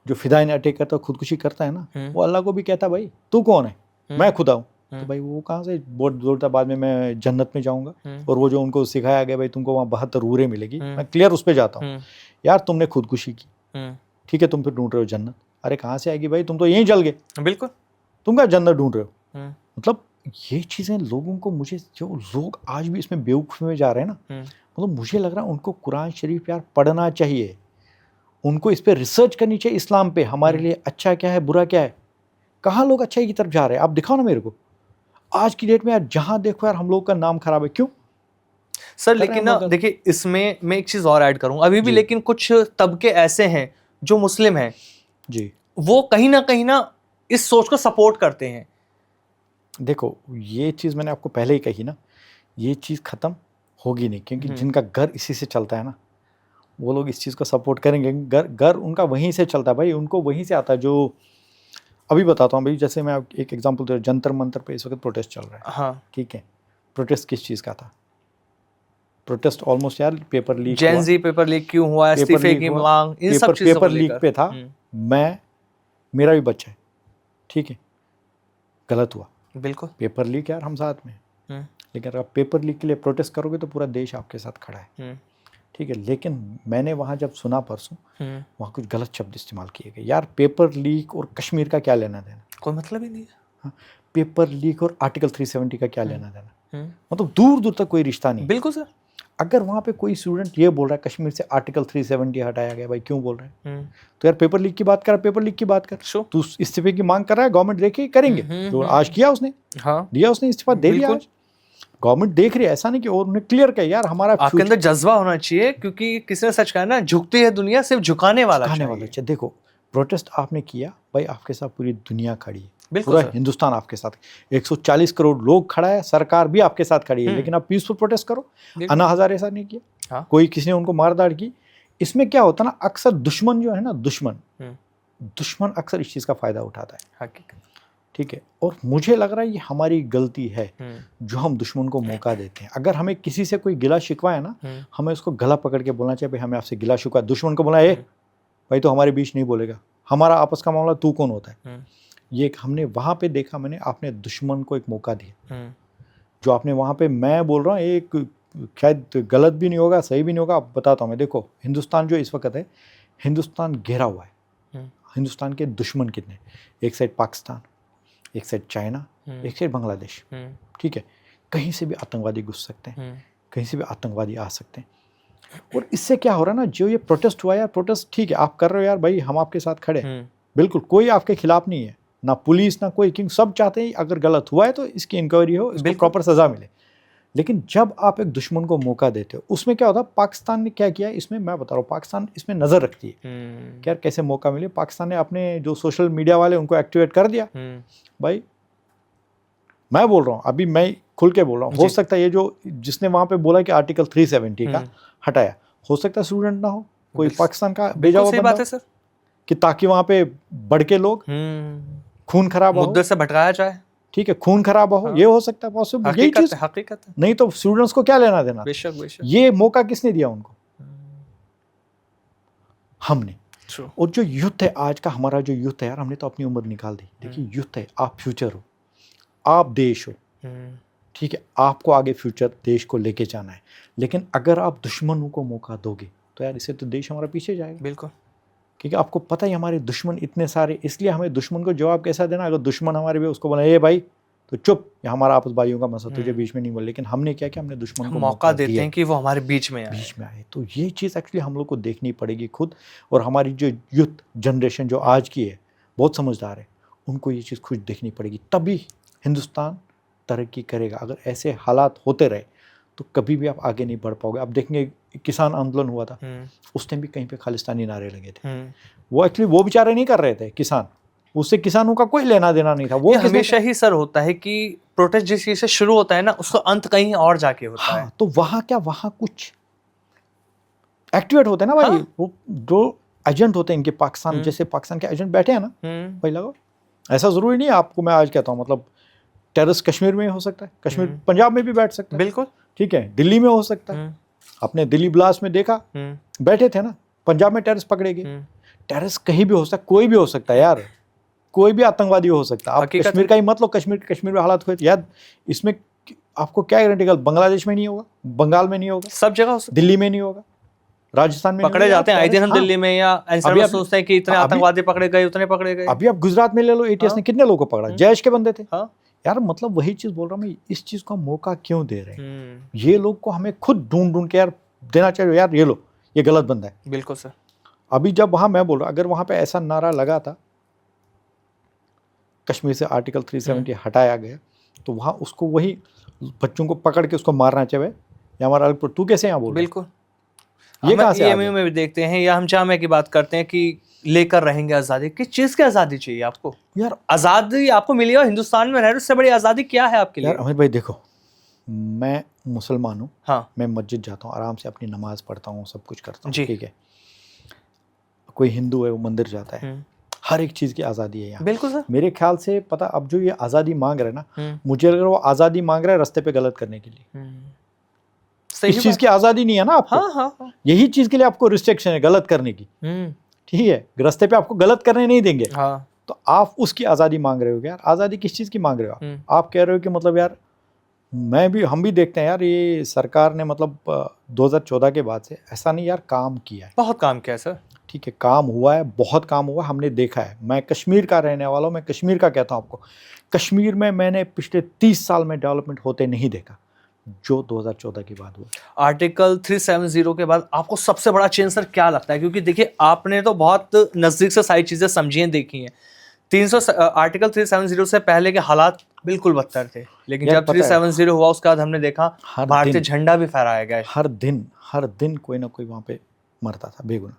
जो फिदाइन अटैक करता है, खुदकुशी करता है ना, वो अल्लाह को भी कहता है भाई तू कौन है, मैं खुदा हूँ। तो भाई वो कहाँ से बोलता बाद में मैं जन्नत में जाऊँगा, और वो जो उनको सिखाया गया भाई तुमको वहाँ 72 हूरें मिलेगी, मैं क्लियर उस पर जाता हूँ। यार तुमने खुदकुशी की, ठीक है, तुम फिर ढूंढ रहे हो जन्नत। अरे कहाँ से आएगी भाई, तुम तो यहीं जल गए, बिल्कुल, तुम क्या जन्नत ढूंढ रहे हो? मतलब ये चीज़ें लोगों को, मुझे जो लोग आज भी इसमें बेवकूफ़ी में जा रहे हैं ना, मतलब मुझे लग रहा है उनको कुरान शरीफ यार पढ़ना चाहिए, उनको इस पर रिसर्च करनी चाहिए, इस्लाम पे हमारे लिए अच्छा क्या है बुरा क्या है। कहाँ लोग अच्छाई की तरफ जा रहे हैं, आप दिखाओ ना मेरे को। आज की डेट में यार जहाँ देखो यार हम लोग का नाम खराब है। क्यों सर? लेकिन ना देखिए, इसमें मैं एक चीज़ और ऐड करूँ अभी भी, लेकिन कुछ तबके ऐसे हैं जो मुस्लिम हैं जी, वो कहीं ना इस सोच को सपोर्ट करते हैं। देखो ये चीज़ मैंने आपको पहले ही कही ना, ये चीज़ ख़त्म होगी नहीं, क्योंकि जिनका घर इसी से चलता है ना, वो लोग इस चीज़ को सपोर्ट करेंगे। घर उनका वहीं से चलता है भाई, उनको वहीं से आता है। जो अभी बताता हूँ भाई, जैसे मैं एक एग्जांपल दे रहा हूँ, जंतर मंतर पे इस वक्त प्रोटेस्ट चल रहा है। हाँ, ठीक है, प्रोटेस्ट किस चीज़ का था? प्रोटेस्ट ऑलमोस्ट यार पेपर लीक जेन ज़ी पेपर लीक क्यों हुआ, इस्तीफे की मांग, इन सब चीज़ों को पेपर लीक पे था। मेरा भी बच्चा है, ठीक है, गलत हुआ, बिल्कुल, पेपर लीक यार हम साथ में, लेकिन अगर आप पेपर लीक के लिए प्रोटेस्ट करोगे तो पूरा देश आपके साथ खड़ा है। ठीक है, लेकिन मैंने वहाँ जब सुना परसों, वहाँ कुछ गलत शब्द इस्तेमाल किए गए। यार पेपर लीक और कश्मीर का क्या लेना देना? कोई मतलब ही नहीं है। हाँ, पेपर लीक और आर्टिकल 370 का क्या लेना देना? मतलब दूर दूर तक कोई रिश्ता नहीं। बिल्कुल सर। अगर वहाँ पे कोई स्टूडेंट ये बोल रहा है कश्मीर से आर्टिकल 370 हटाया गया, भाई क्यों बोल रहे हैं? तो यार पेपर लीक की बात कर, पेपर लीक की बात कर, तू इस्तीफे की मांग कर रहा है, गवर्नमेंट देखे करेंगे। जो आज किया उसने, दिया उसने इस्तीफा, दे दिया। आज गवर्नमेंट देख रही है, ऐसा नहीं कि, और उन्हें क्लियर किया यार हमारा आपके अंदर जज्बा होना चाहिए, क्योंकि किसी ने सच कहा ना, झुकती है दुनिया, सिर्फ झुकाने वाला चाहिए। देखो प्रोटेस्ट आपने किया भाई, आपके साथ पूरी दुनिया खड़ी है, बिल्कुल पूरा हिंदुस्तान आपके साथ, 140 करोड़ लोग खड़ा है, सरकार भी आपके साथ खड़ी है, लेकिन आप पीसफुल प्रोटेस्ट करो। अन्ना हजारे ऐसा नहीं किया। हाँ। कोई किसी ने उनको मारदाड़ की। इसमें क्या होता ना, अक्सर दुश्मन जो है ना, दुश्मन अक्सर इस चीज का फायदा उठाता है। ठीक है, और मुझे लग रहा है ये हमारी गलती है जो हम दुश्मन को मौका देते हैं। अगर हमें किसी से कोई गिला शिकवा है ना, हमें उसको गला पकड़ के बोलना चाहिए, भाई हमें आपसे गिला शिकवा। दुश्मन को बोला भाई तो हमारे बीच नहीं बोलेगा, हमारा आपस का मामला, तू कौन होता है? ये हमने वहाँ पे देखा, मैंने, आपने दुश्मन को एक मौका दिया। जो आपने वहाँ पे, मैं बोल रहा हूँ एक, शायद गलत भी नहीं होगा, सही भी नहीं होगा, आप बताता हूँ मैं। देखो हिंदुस्तान जो इस वक्त है, हिंदुस्तान घेरा हुआ है। हिंदुस्तान के दुश्मन कितने? एक साइड पाकिस्तान, एक साइड चाइना, एक साइड बांग्लादेश। ठीक है, कहीं से भी आतंकवादी घुस सकते हैं, कहीं से भी आतंकवादी आ सकते हैं। और इससे क्या हो रहा है ना, जो ये प्रोटेस्ट हुआ यार, प्रोटेस्ट ठीक है आप कर रहे हो यार भाई, हम आपके साथ खड़े हैं, बिल्कुल कोई आपके खिलाफ नहीं है, ना पुलिस ना कोई, क्योंकि सब चाहते हैं अगर गलत हुआ है तो इसकी इंक्वायरी हो, इसको प्रॉपर सजा मिले। लेकिन जब आप एक दुश्मन को मौका देते हो, उसमें क्या होता है, पाकिस्तान ने क्या किया इसमें, मैं बता रहा हूँ, पाकिस्तान इसमें नज़र रखती है कि यार कैसे मौका मिले। पाकिस्तान ने अपने जो सोशल मीडिया वाले उनको एक्टिवेट कर दिया। भाई मैं बोल रहा हूँ, अभी मैं खुल के बोल रहा हूँ, हो सकता है ये जो जिसने वहाँ पे बोला कि आर्टिकल 370 का हटाया, हो सकता है स्टूडेंट ना हो, कोई पाकिस्तान का भेजा हुआ बंदा हो, कि ताकि वहाँ पे बढ़ के लोग खून खराब हो, मुद्दे से भटकाया जाए, ठीक है, खून खराब हो, ये हो सकता है पॉसिबल, यही चीज हकीकत है। नहीं तो स्टूडेंट्स को क्या लेना देना, बेशक ये मौका किसने दिया उनको, हमने। और जो युद्ध है आज का, हमारा जो युद्ध है यार, हमने तो अपनी उम्र निकाल दी। देखिए युद्ध है, आप फ्यूचर हो, आप देश हो, ठीक है, आपको आगे फ्यूचर देश को लेके जाना है। लेकिन अगर आप दुश्मनों को मौका दोगे तो यार इससे तो देश हमारा पीछे जाएगा। बिल्कुल, क्योंकि आपको पता ही हमारे दुश्मन इतने सारे, इसलिए हमें दुश्मन को जवाब कैसा देना। अगर दुश्मन हमारे भी उसको बोला ये भाई तो चुप, ये हमारा आपस भाइयों का मसला, तुझे बीच में नहीं बोल। लेकिन हमने क्या किया, हमने दुश्मन को मौका देते हैं कि वो हमारे बीच में आए। तो ये चीज़ एक्चुअली हम लोग को देखनी पड़ेगी खुद। और हमारी जो यूथ जनरेशन जो आज की है, बहुत समझदार है, उनको ये चीज़ खुद देखनी पड़ेगी, तभी हिंदुस्तान तरक्की करेगा। अगर ऐसे हालात होते रहे तो कभी भी आप आगे नहीं बढ़ पाओगे। आप देखेंगे किसान आंदोलन हुआ था, उस टाइम भी कहीं पे खालिस्तानी नारे लगे थे। वो एक्चुअली वो बेचारे नहीं कर रहे थे किसान, उससे किसानों का कोई लेना देना नहीं था। वो हमेशा ही सर होता है कि प्रोटेस्ट जिस चीज से शुरू होता है ना, उसका अंत कहीं और जाके होता है। तो वहाँ क्या, वहाँ कुछ एक्टिवेट होते हैं ना भाई, वो जो एजेंट होते हैं इनके, पाकिस्तान जैसे पाकिस्तान के एजेंट बैठे हैं ना भाई, लगाओ। ऐसा जरूरी नहीं है आपको, मैं आज कहता हूँ मतलब टेररिस्ट कश्मीर में हो सकता है, कश्मीर पंजाब में भी बैठ सकता है, बिल्कुल ठीक है, दिल्ली में हो सकता है। आपने दिल्ली ब्लास्ट में देखा, बैठे थे ना, पंजाब में टेररिस्ट पकड़े गए। टेररिस्ट कहीं भी हो सकता है, कोई भी हो सकता है यार, कोई भी आतंकवादी हो सकता है। आप कश्मीर का ही मत लो, कश्मीर में हालात हुए यार, इसमें आपको क्या गारंटी, बांग्लादेश में नहीं होगा, बंगाल में नहीं होगा, सब जगह, दिल्ली में नहीं होगा, राजस्थान में पकड़े जाते हैं आए दिन हम दिल्ली में, या ऐसा सोचते हैं कि इतने आतंकवादी पकड़े गए, उतने पकड़े गए। अभी आप गुजरात में ले लो, एटीएस ने कितने लोगों को पकड़ा, जैश के बंदे थे यार। मतलब वही चीज बोल रहा हूँ मैं, इस चीज का मौका क्यों दे रहे हैं ये लोग को, हमें खुद ढूंढ के यार देना चाहिए यार, ये लो ये गलत बंदा है। बिल्कुल सर। अभी जब वहां मैं बोल रहा, अगर वहां पे ऐसा नारा लगा था, कश्मीर से आर्टिकल 370 हटाया गया, तो वहां उसको वही बच्चों को पकड़ के उसको मारना चाहिए, या हमारा तू कैसे यहाँ बोल। बिल्कुल, ये कहाँ से में भी देखते हैं, या हम जामे की बात करते हैं कि लेकर रहेंगे आज़ादी। किस चीज़ की आज़ादी चाहिए आपको यार? आज़ादी आपको मिली हो, हिंदुस्तान में रह रहे, उससे बड़ी आज़ादी क्या है आपके लिए? यार अमित भाई देखो, मैं मुसलमान हूँ, हाँ, मैं मस्जिद जाता हूँ, आराम से अपनी नमाज पढ़ता हूँ, सब कुछ करता हूँ, ठीक है। कोई हिंदू है वो मंदिर जाता है, हर एक चीज़ की आज़ादी है यहाँ। बिल्कुल सर। मेरे ख्याल से पता, अब जो ये आज़ादी मांग रहे हैं ना, मुझे अगर वो आज़ादी मांग रहा है रास्ते पे गलत करने के लिए, इस चीज़ की आज़ादी नहीं है ना आपको। हाँ। यही चीज़ के लिए आपको रिस्ट्रिक्शन है गलत करने की, ठीक है, रास्ते पे आपको गलत करने नहीं देंगे। हाँ। तो आप उसकी आज़ादी मांग रहे हो यार। आज़ादी किस चीज़ की मांग रहे हो आप कह रहे हो कि मतलब यार, हम भी देखते हैं यार, ये सरकार ने मतलब 2014 के बाद से ऐसा नहीं यार, काम किया है, बहुत काम किया है सर, ठीक है, काम हुआ है, बहुत काम हुआ, हमने देखा है। मैं कश्मीर का रहने वाला हूँ, मैं कश्मीर का कहता हूँ आपको, कश्मीर में मैंने पिछले 30 साल में डेवलपमेंट होते नहीं देखा जो 2014 के बाद हुआ। आर्टिकल 370 के बाद आपको सबसे बड़ा चेंज सर क्या लगता है? क्योंकि देखिए आपने तो बहुत नज़दीक से सारी चीज़ें समझी हैं, देखी हैं। आर्टिकल 370 से पहले के हालात बिल्कुल बदतर थे, लेकिन जब 370 हुआ उसके बाद हमने देखा भारतीय झंडा भी फहराया गया। हर दिन कोई ना कोई वहाँ पे मरता था बेगुनाह,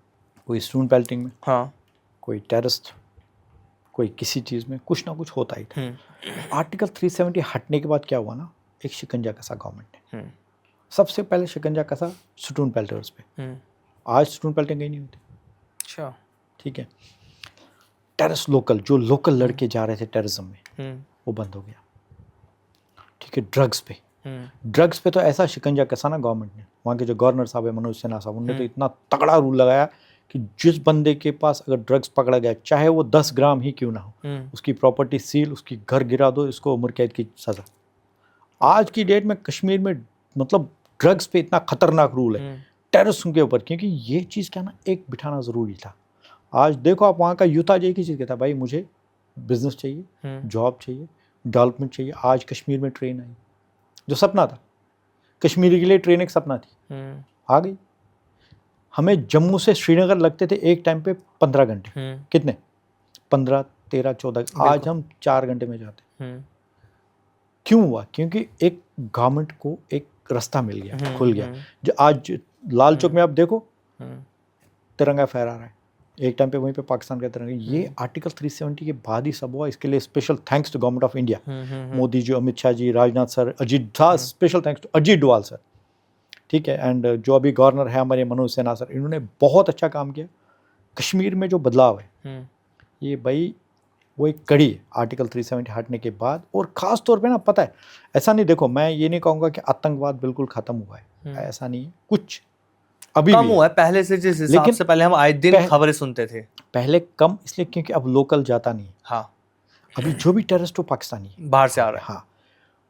कोई स्टोन पेल्टिंग में, हाँ, कोई टेररिस्ट, कोई किसी चीज़ में, कुछ ना कुछ होता ही था। आर्टिकल 370 हटने के बाद क्या हुआ ना, एक शिकंजा कसा गवर्नमेंट ने। सबसे पहले शिकंजा कसा स्टोन पेल्टर्स पे। आज स्टोन पेल्टिंग कहीं नहीं होती। अच्छा, ठीक है। टेररिस्ट लोकल, जो लोकल लड़के जा रहे थे टेररिज्म में, वो बंद हो गया, ठीक है। ड्रग्स पे तो ऐसा शिकंजा कसा ना गवर्नमेंट ने, वहाँ के जो गवर्नर साहब है मनोज सिन्हा साहब, उन्होंने तो इतना तगड़ा रूल लगाया कि जिस बंदे के पास अगर ड्रग्स पकड़ा गया, चाहे वो 10 ग्राम ही क्यों ना हो, उसकी प्रॉपर्टी सील, उसकी घर गिरा दो, इसको उम्र कैद की सज़ा। आज की डेट में कश्मीर में मतलब ड्रग्स पे इतना खतरनाक रूल है टेररिस्ट के ऊपर, क्योंकि ये चीज़ क्या ना, एक बिठाना ज़रूरी था। आज देखो आप वहाँ का यूथ आज एक ही चीज़ कहता है, भाई मुझे बिजनेस चाहिए, जॉब चाहिए, डेवलपमेंट चाहिए। आज कश्मीर में ट्रेन आई, जो सपना था, कश्मीरी के लिए ट्रेन एक सपना थी, आ गई। हमें जम्मू से श्रीनगर लगते थे एक टाइम पे 15 घंटे, कितने 15, 13, 14, आज हम 4 घंटे में जाते हैं। क्यों हुआ? क्योंकि एक गवर्नमेंट को एक रास्ता मिल गया, खुल गया। जो आज लाल चौक में आप देखो तिरंगा फहरा रहा है, एक टाइम पे वहीं पे पाकिस्तान का तिरंगा। ये आर्टिकल 370 के बाद ही सब हुआ। इसके लिए special thanks to government of India, Modi ji, Amit Shah ji, Rajnath sir, Ajit था, special thanks to Ajit Doval sir, ठीक है। एंड जो अभी गवर्नर है हमारे मनोज सिन्हा सर, इन्होंने बहुत अच्छा काम किया। कश्मीर में जो बदलाव है ये भाई वो एक कड़ी है आर्टिकल 370 हटने के बाद। और ख़ास तौर पे ना, पता है ऐसा नहीं, देखो मैं ये नहीं कहूँगा कि आतंकवाद बिल्कुल ख़त्म हुआ है, ऐसा नहीं है, कुछ अभी कम भी हुआ है पहले से, जिस हिसाब से पहले हम आए दिन खबरें सुनते थे। पहले कम इसलिए क्योंकि अब लोकल जाता नहीं। हाँ, अभी जो भी टेररिस्ट हो पाकिस्तानी है, बाहर से आ रहा है। हाँ,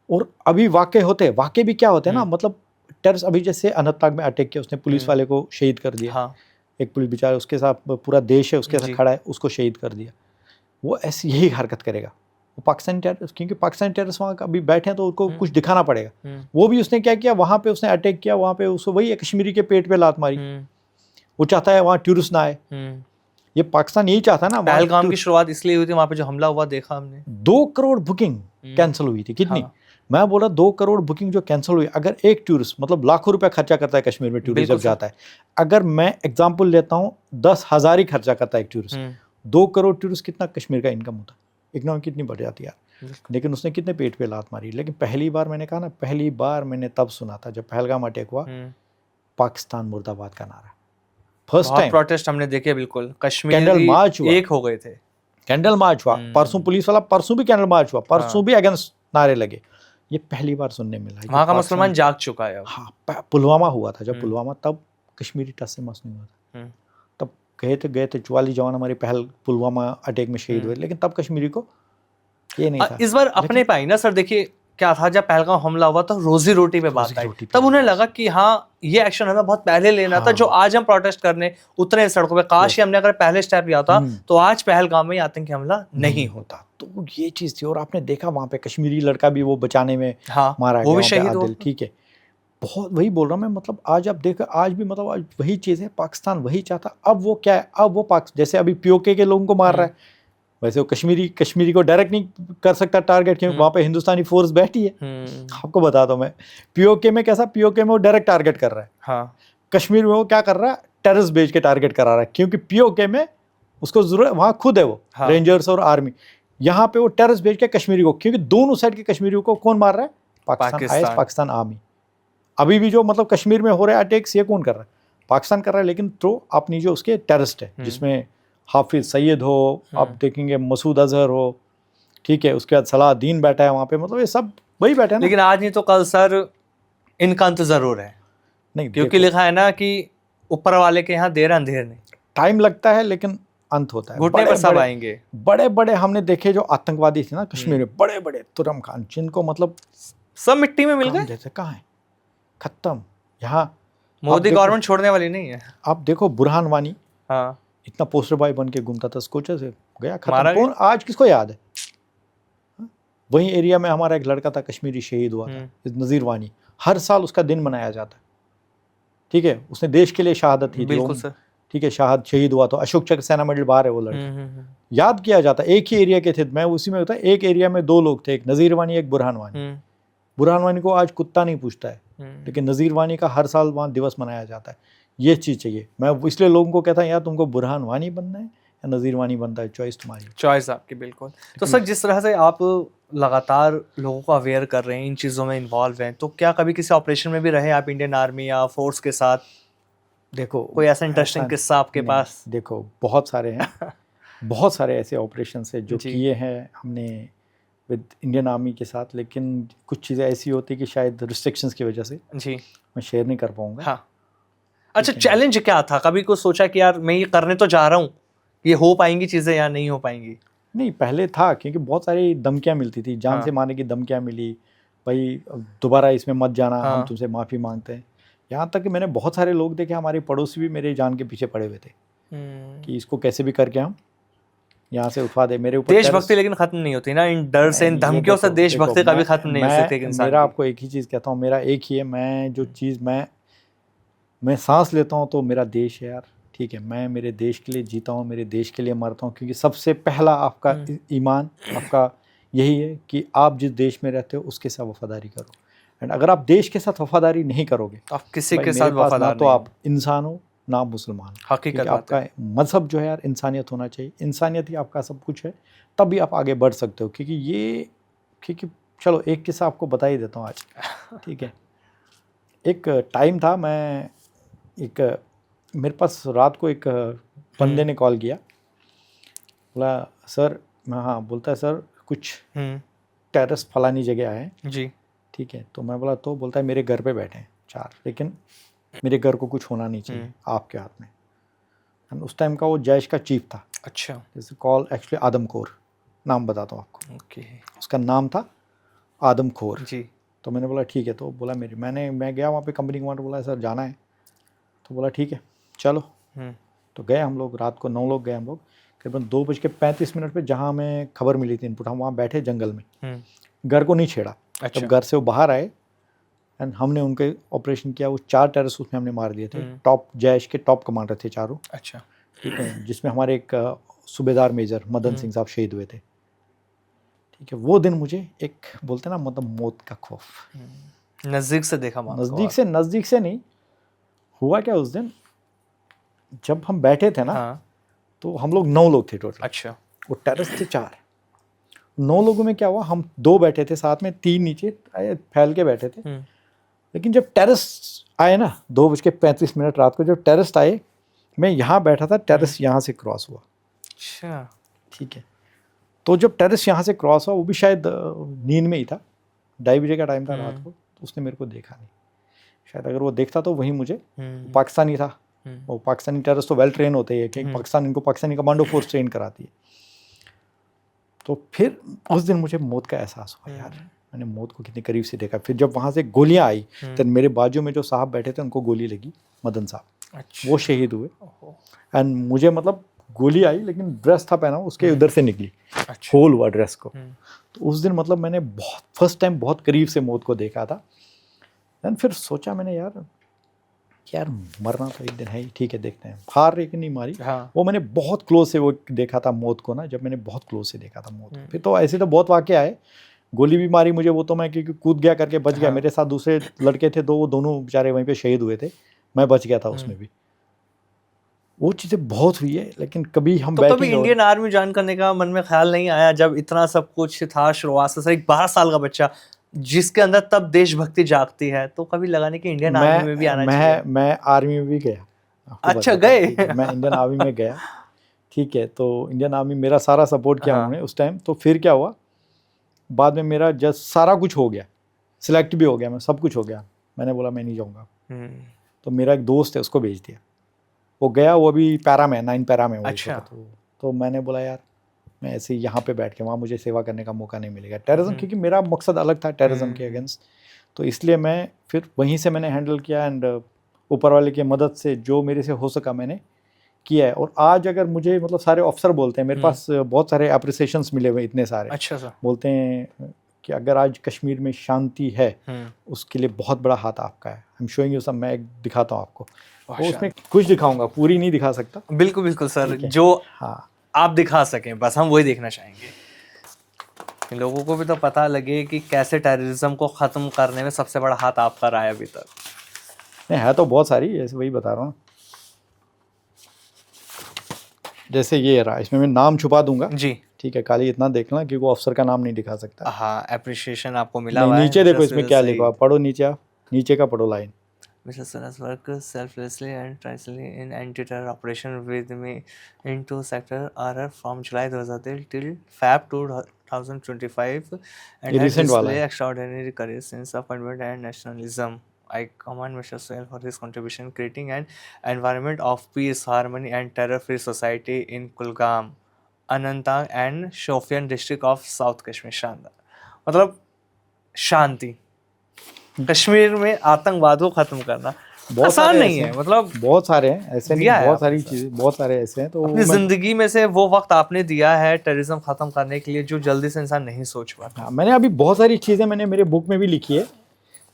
और अभी वाक़े होते हैं, वाक़े भी क्या होते हैं ना, मतलब टेररिस्ट अभी जैसे अनंतनाग में अटैक किया, उसने पुलिस वाले को शहीद कर दिया। हाँ, एक पुलिस बेचारा, उसके साथ पूरा देश है उसके साथ खड़ा है, उसको शहीद कर दिया। वो ऐसी यही हरकत करेगा वो पाकिस्तानी टेररिस्ट, क्योंकि पाकिस्तानी टेररिस्ट वहाँ अभी बैठे हैं तो उनको कुछ दिखाना पड़ेगा। वो भी उसने क्या किया, वहाँ पे उसने अटैक किया, वहाँ पे उसको वही कश्मीरी के पेट पे लात मारी। वो चाहता है वहाँ टूरिस्ट ना आए, ये पाकिस्तान यही चाहता है ना। पहलगाम की शुरुआत इसलिए हुई थी, वहाँ पे जो हमला हुआ देखा हमने, 2 करोड़ बुकिंग कैंसिल हुई थी। कितनी? मैं बोला 2 करोड़ बुकिंग जो कैंसिल हुई। अगर एक टूरिस्ट मतलब लाखों रुपया खर्चा करता है कश्मीर में टूरिस्ट जब जाता है, अगर मैं एग्जांपल लेता हूँ 10,000 ही खर्चा करता है एक टूरिस्ट, 2 करोड़ टूरिस्ट कितना कश्मीर का इनकम होता है, इकोनॉमी कितनी बढ़ जाती है यार। लेकिन उसने कितने पेट पे लात मारी। लेकिन पहली बार मैंने कहा ना, पहली बार मैंने तब सुना था जब पहलगाम अटैक हुआ, पाकिस्तान मुर्दाबाद का नारा, फर्स्ट टाइम प्रोटेस्ट हमने देखे। बिल्कुल, कश्मीर कैंडल मार्च हुआ, एक हो गए थे, कैंडल मार्च हुआ। परसों पुलिस वाला, परसों भी कैंडल मार्च हुआ, परसों भी अगेंस्ट नारे लगे। ये पहली बार सुनने मिला। वहाँ का मुसलमान जाग चुका है। हाँ, पुलवामा हुआ था, जब पुलवामा, तब कश्मीरी टस से मस नहीं हुआ था। तब गए थे 44 जवान हमारे पुलवामा अटैक में शहीद हुए, लेकिन तब कश्मीरी को ये नहीं था। इस बार अपने पाई ना सर। देखिए क्या था, जब पहलगाम हमला हुआ तो रोजी रोटी पे बात आई, तब उन्हें लगा कि हाँ ये एक्शन हमें बहुत पहले लेना था। जो आज हम प्रोटेस्ट करने उतरे सड़कों पे, काश ही हमने अगर पहले स्टेप लिया था तो आज पहलगाम में आतंकी हमला नहीं होता। तो ये चीज थी। और आपने देखा वहाँ पे कश्मीरी लड़का भी वो बचाने में मारा गया, वो भी शहीद हुआ। ठीक है, बहुत वही बोल रहा हूँ मैं। मतलब आज आप देखो, आज भी मतलब आज वही चीज़ है, पाकिस्तान वही चाहता। अब वो क्या है, अब वो जैसे अभी पीओके के लोगों को मार रहा है, वैसे वो कश्मीरी को डायरेक्ट नहीं कर सकता टारगेट, क्योंकि वहाँ पे हिंदुस्तानी फोर्स बैठी है। आपको बताता हूँ मैं, पीओके में कैसा, पीओके में वो डायरेक्ट टारगेट कर रहा है। हाँ, कश्मीर में वो क्या कर रहा है, टेररिस्ट भेज के टारगेट करा रहा है, क्योंकि पीओके में उसको जरूरत, वहाँ खुद है वो रेंजर्स और आर्मी। यहाँ पे वो टेररिस्ट भेज के कश्मीरी को, क्योंकि दोनों साइड के कश्मीरियों को कौन मार रहा है, पाकिस्तान आर्मी। अभी भी जो मतलब कश्मीर में हो रहा है अटैक्स, ये कौन कर रहा है, पाकिस्तान कर रहा है। लेकिन तो अपनी जो उसके टेररिस्ट है, जिसमें हाफिज सईद हो, आप देखेंगे मसूद अजहर हो, ठीक है, उसके बाद सलाहुद्दीन बैठा है वहाँ पे, मतलब ये सब वही बैठा है ना। लेकिन आज नहीं तो कल सर इनका अंत जरूर है, नहीं, क्योंकि लिखा है ना कि ऊपर वाले के यहाँ देर अंधेर नहीं, टाइम लगता है लेकिन अंत होता है। घुटने पर सब आएंगे। बड़े बड़े हमने देखे जो आतंकवादी थे ना कश्मीर में, बड़े बड़े तुरम खान, जिनको मतलब सब मिट्टी में मिल गए, जैसे कहाँ है, खत्म। यहाँ मोदी गवर्नमेंट छोड़ने वाली नहीं है। आप देखो बुरहान वानी, हाँ, इतना पोस्टर बॉय बन के घूमता था, स्कोचे से गया, खत्म। आज किसको याद है? वही एरिया में हमारा एक लड़का था कश्मीरी, शहीद हुआ था, नजीर वानी। हर साल उसका दिन मनाया जाता है, ठीक है, उसने देश के लिए शहादत दी थी, ठीक है, शहीद हुआ। तो अशोक चक्र सेना मेडल बाहर है वो लड़का, याद किया जाता। एक ही एरिया के थे, मैं उसी में होता, एक एरिया में 2 लोग थे, एक नजीर वानी, एक बुरहान वानी। बुरहान वानी को आज कुत्ता नहीं पूछता है, लेकिन नजीर वानी का हर साल वहाँ दिवस मनाया जाता है। ये चीज़ चाहिए। मैं इसलिए लोगों को कहता हूँ, यार तुमको बुरहान वानी बनना है या नजीर वानी बनता है, चॉइस तुम्हारी, चॉइस आपकी। बिल्कुल। तो सर जिस तरह से आप लगातार लोगों को अवेयर कर रहे हैं, इन चीज़ों में इन्वॉल्व हैं, तो क्या कभी किसी ऑपरेशन में भी रहे आप इंडियन आर्मी या फोर्स के साथ? देखो कोई ऐसा इंटरेस्टिंग किस्सा आपके पास? देखो बहुत सारे हैं बहुत सारे ऐसे ऑपरेशन है जो किए हैं हमने विद इंडियन आर्मी के साथ। लेकिन कुछ चीज़ें ऐसी होती कि शायद रिस्ट्रिक्शंस की वजह से जी मैं शेयर नहीं कर पाऊंगा। हाँ, अच्छा, चैलेंज क्या था? कभी को सोचा कि यार मैं ये करने तो जा रहा हूँ, ये हो पाएंगी चीज़ें या नहीं हो पाएंगी? नहीं, पहले था, क्योंकि बहुत सारी धमकियाँ मिलती थी, जान से मारने की धमकियाँ मिली, भाई दोबारा इसमें मत जाना, हम तुमसे माफ़ी मांगते हैं। यहाँ तक कि मैंने बहुत सारे लोग देखे, हमारे पड़ोसी भी मेरे जान के पीछे पड़े हुए थे कि इसको कैसे भी करके हम यहाँ से उठवा दे मेरे ऊपर देशभक्ति लेकिन खत्म नहीं होती ना, इन डर से, इन ये धमकियों से देखो, देशभक्ति देखो, कभी खत्म नहीं हो सकती एक इंसान मेरा की। आपको एक ही चीज़ कहता हूँ, मेरा एक ही है, मैं जो चीज़ मैं सांस लेता हूँ तो मेरा देश है यार, ठीक है, मैं मेरे देश के लिए जीता हूँ, मेरे देश के लिए मरता हूँ, क्योंकि सबसे पहला आपका ईमान आपका यही है कि आप जिस देश में रहते हो उसके साथ वफादारी करो। एंड अगर आप देश के साथ वफादारी नहीं करोगे आप किसी भाई के मेरे साथ पास वफादार ना तो नहीं आप इंसान हो ना आप मुसलमान हो, हकीकत क्योंकि बात आपका है। मजहब जो है यार इंसानियत होना चाहिए, इंसानियत ही आपका सब कुछ है, तभी आप आगे बढ़ सकते हो। क्योंकि चलो एक किस्सा आपको बता ही देता हूँ आज, ठीक है। एक टाइम था, मेरे पास रात को एक बंदे ने कॉल किया, बोला सर, मैं हाँ, बोलता है सर कुछ टेररिस्ट फलानी जगह आए हैं जी, ठीक है। तो मैं बोला, तो बोलता है मेरे घर पे बैठे हैं 4, लेकिन मेरे घर को कुछ होना नहीं चाहिए आपके हाथ में। एंड उस टाइम का वो जैश का चीफ था। अच्छा, जैसे कॉल एक्चुअली आदम खोर, नाम बताता हूँ आपको, ओके उसका नाम था आदम खोर जी। तो मैंने बोला ठीक है, तो बोला मैं गया वहाँ पे, कंपनी कमांडर बोला सर जाना है, तो बोला ठीक है चलो। तो गए हम लोग, रात को 9 लोग गए हम लोग, करीबन 2:35 पे जहाँ हमें खबर मिली थी इनपुट, हम वहाँ बैठे जंगल में, घर को नहीं छेड़ा। अच्छा। जब घर से वो बाहर आए एंड हमने उनके ऑपरेशन किया, वो 4 टेररिस्ट उसमें हमने मार दिए थे, टॉप जैश के टॉप कमांडर थे चारों, अच्छा, ठीक है, जिसमें हमारे एक सूबेदार मेजर मदन सिंह साहब शहीद हुए थे, ठीक है। वो दिन मुझे एक बोलते ना मतलब मौत का खौफ, नजदीक से देखा मौत को। नज़दीक से नहीं हुआ। क्या उस दिन जब हम बैठे थे ना, हाँ, तो हम लोग 9 लोग थे टोटल, अच्छा, वो टेररिस्ट थे 4। 9 लोगों में क्या हुआ, हम 2 बैठे थे साथ में, 3 नीचे फैल के बैठे थे। लेकिन जब टेररिस्ट आए ना 2:35 रात को, जब टेररिस्ट आए, मैं यहाँ बैठा था, टेररिस्ट यहाँ से क्रॉस हुआ, अच्छा, ठीक है। तो जब टेररिस्ट यहाँ से क्रॉस हुआ, वो भी शायद नींद में ही था, 2:30 बजे का टाइम था रात को, तो उसने मेरे को देखा नहीं। शायद अगर वो देखता तो वहीं मुझे, पाकिस्तानी था, वो पाकिस्तानी टेररिस्ट तो वेल ट्रेन होते हैं, कि पाकिस्तानी कमांडो फोर्स ट्रेन कराती है। तो फिर उस दिन मुझे मौत का एहसास हुआ यार, मैंने मौत को कितने करीब से देखा। फिर जब वहाँ से गोलियाँ आई, तो मेरे बाजू में जो साहब बैठे थे उनको गोली लगी, मदन साहब, अच्छा, वो शहीद हुए। एंड मुझे मतलब गोली आई, लेकिन ड्रेस था पहना उसके उधर से निकली, अच्छा, होल हुआ ड्रेस को। तो उस दिन मतलब मैंने फर्स्ट टाइम बहुत करीब से मौत को देखा था। एंड फिर सोचा मैंने यार मरना तो एक दिन है ही, ठीक है देखते हैं, हार लेकिन नहीं मारी। हाँ, वो मैंने बहुत क्लोज से वो देखा था मौत को ना, जब मैंने बहुत क्लोज से देखा था मौत को। फिर तो ऐसे तो बहुत वाक़े आए, गोली भी मारी मुझे, वो तो मैं क्योंकि कूद गया करके बच गया। मेरे साथ दूसरे लड़के थे, वो दोनों बेचारे वहीं पे शहीद हुए थे, मैं बच गया था उसमें भी। वो चीज़ें बहुत हुई है, लेकिन कभी हम तो कभी इंडियन आर्मी ज्वाइन करने का मन में ख्याल नहीं आया, जब इतना सब कुछ था शुरुआत से? एक 12 साल का बच्चा जिसके अंदर तब देशभक्ति जागती है, तो कभी लगा नहीं कि इंडियन आर्मी में भी आना चाहिए? मैं आर्मी में भी गया। अच्छा, गए? मैं इंडियन आर्मी में गया, ठीक है। तो इंडियन आर्मी मेरा सारा सपोर्ट किया उन्होंने उस टाइम। तो फिर क्या हुआ, बाद में मेरा जस्ट सारा कुछ हो गया, सिलेक्ट भी हो गया, मैं सब कुछ हो गया, मैंने बोला मैं नहीं जाऊँगा। तो मेरा एक दोस्त है, उसको भेज दिया, वो गया, वो अभी पैरा में 9 पैरा में। अच्छा। तो मैंने बोला यार मैं ऐसे ही यहाँ पे बैठ के, वहाँ मुझे सेवा करने का मौका नहीं मिलेगा टेररिज्म, क्योंकि मेरा मकसद अलग था टेररिज्म के अगेंस्ट। तो इसलिए मैं फिर वहीं से मैंने हैंडल किया, एंड ऊपर वाले की मदद से जो मेरे से हो सका मैंने किया है। और आज अगर मुझे मतलब सारे ऑफिसर बोलते हैं, मेरे पास बहुत सारे अप्रिसिएशंस मिले हुए इतने सारे, अच्छा सर। बोलते हैं कि अगर आज कश्मीर में शांति है उसके लिए बहुत बड़ा हाथ आपका है। I am showing you some, मैं दिखाता हूँ आपको, वो उसमें कुछ दिखाऊंगा, पूरी नहीं दिखा सकता। बिल्कुल बिल्कुल सर, जो आप दिखा सकें बस हम वही देखना चाहेंगे। लोगों को भी तो पता लगे कि कैसे टेररिज्म को ख़त्म करने में सबसे बड़ा हाथ आपका रहा है अभी तक। नहीं है तो बहुत सारी, ऐसे वही बता रहा हूँ। जैसे ये रहा, इसमें मैं नाम छुपा दूंगा जी, ठीक है, खाली इतना देखना कि वो अफसर का नाम नहीं दिखा सकता। हाँ, एप्रिशिएशन आपको मिला हुआ है। नीचे देखो इसमें क्या लिखा, पढ़ो नीचे, आप नीचे का पढ़ो line. Mr. Sunas worked selflessly and tirelessly in anti-terror operation with me into Sector RR from July 2003 till Feb 2025 and has displayed extraordinary courage since appointment and nationalism. I commend Mr. Suhail for his contribution creating an environment of peace, harmony and terror-free society in Kulgam, Anantnag and Shopian district of South Kashmir. शानदार, मतलब शांति, कश्मीर में आतंकवाद को ख़त्म करना, बहुत आसान सारे नहीं ऐसे है, हैं, मतलब बहुत सारे हैं ऐसे नहीं, दिया है बहुत आपने सारी सर। चीजें, बहुत सारे ऐसे हैं। तो अपनी मैं, जिंदगी में से वो वक्त आपने दिया है टेररिज्म खत्म करने के लिए जो जल्दी से इंसान नहीं सोच पाता। हाँ, मैंने अभी बहुत सारी चीजें मैंने मेरे बुक में भी लिखी है।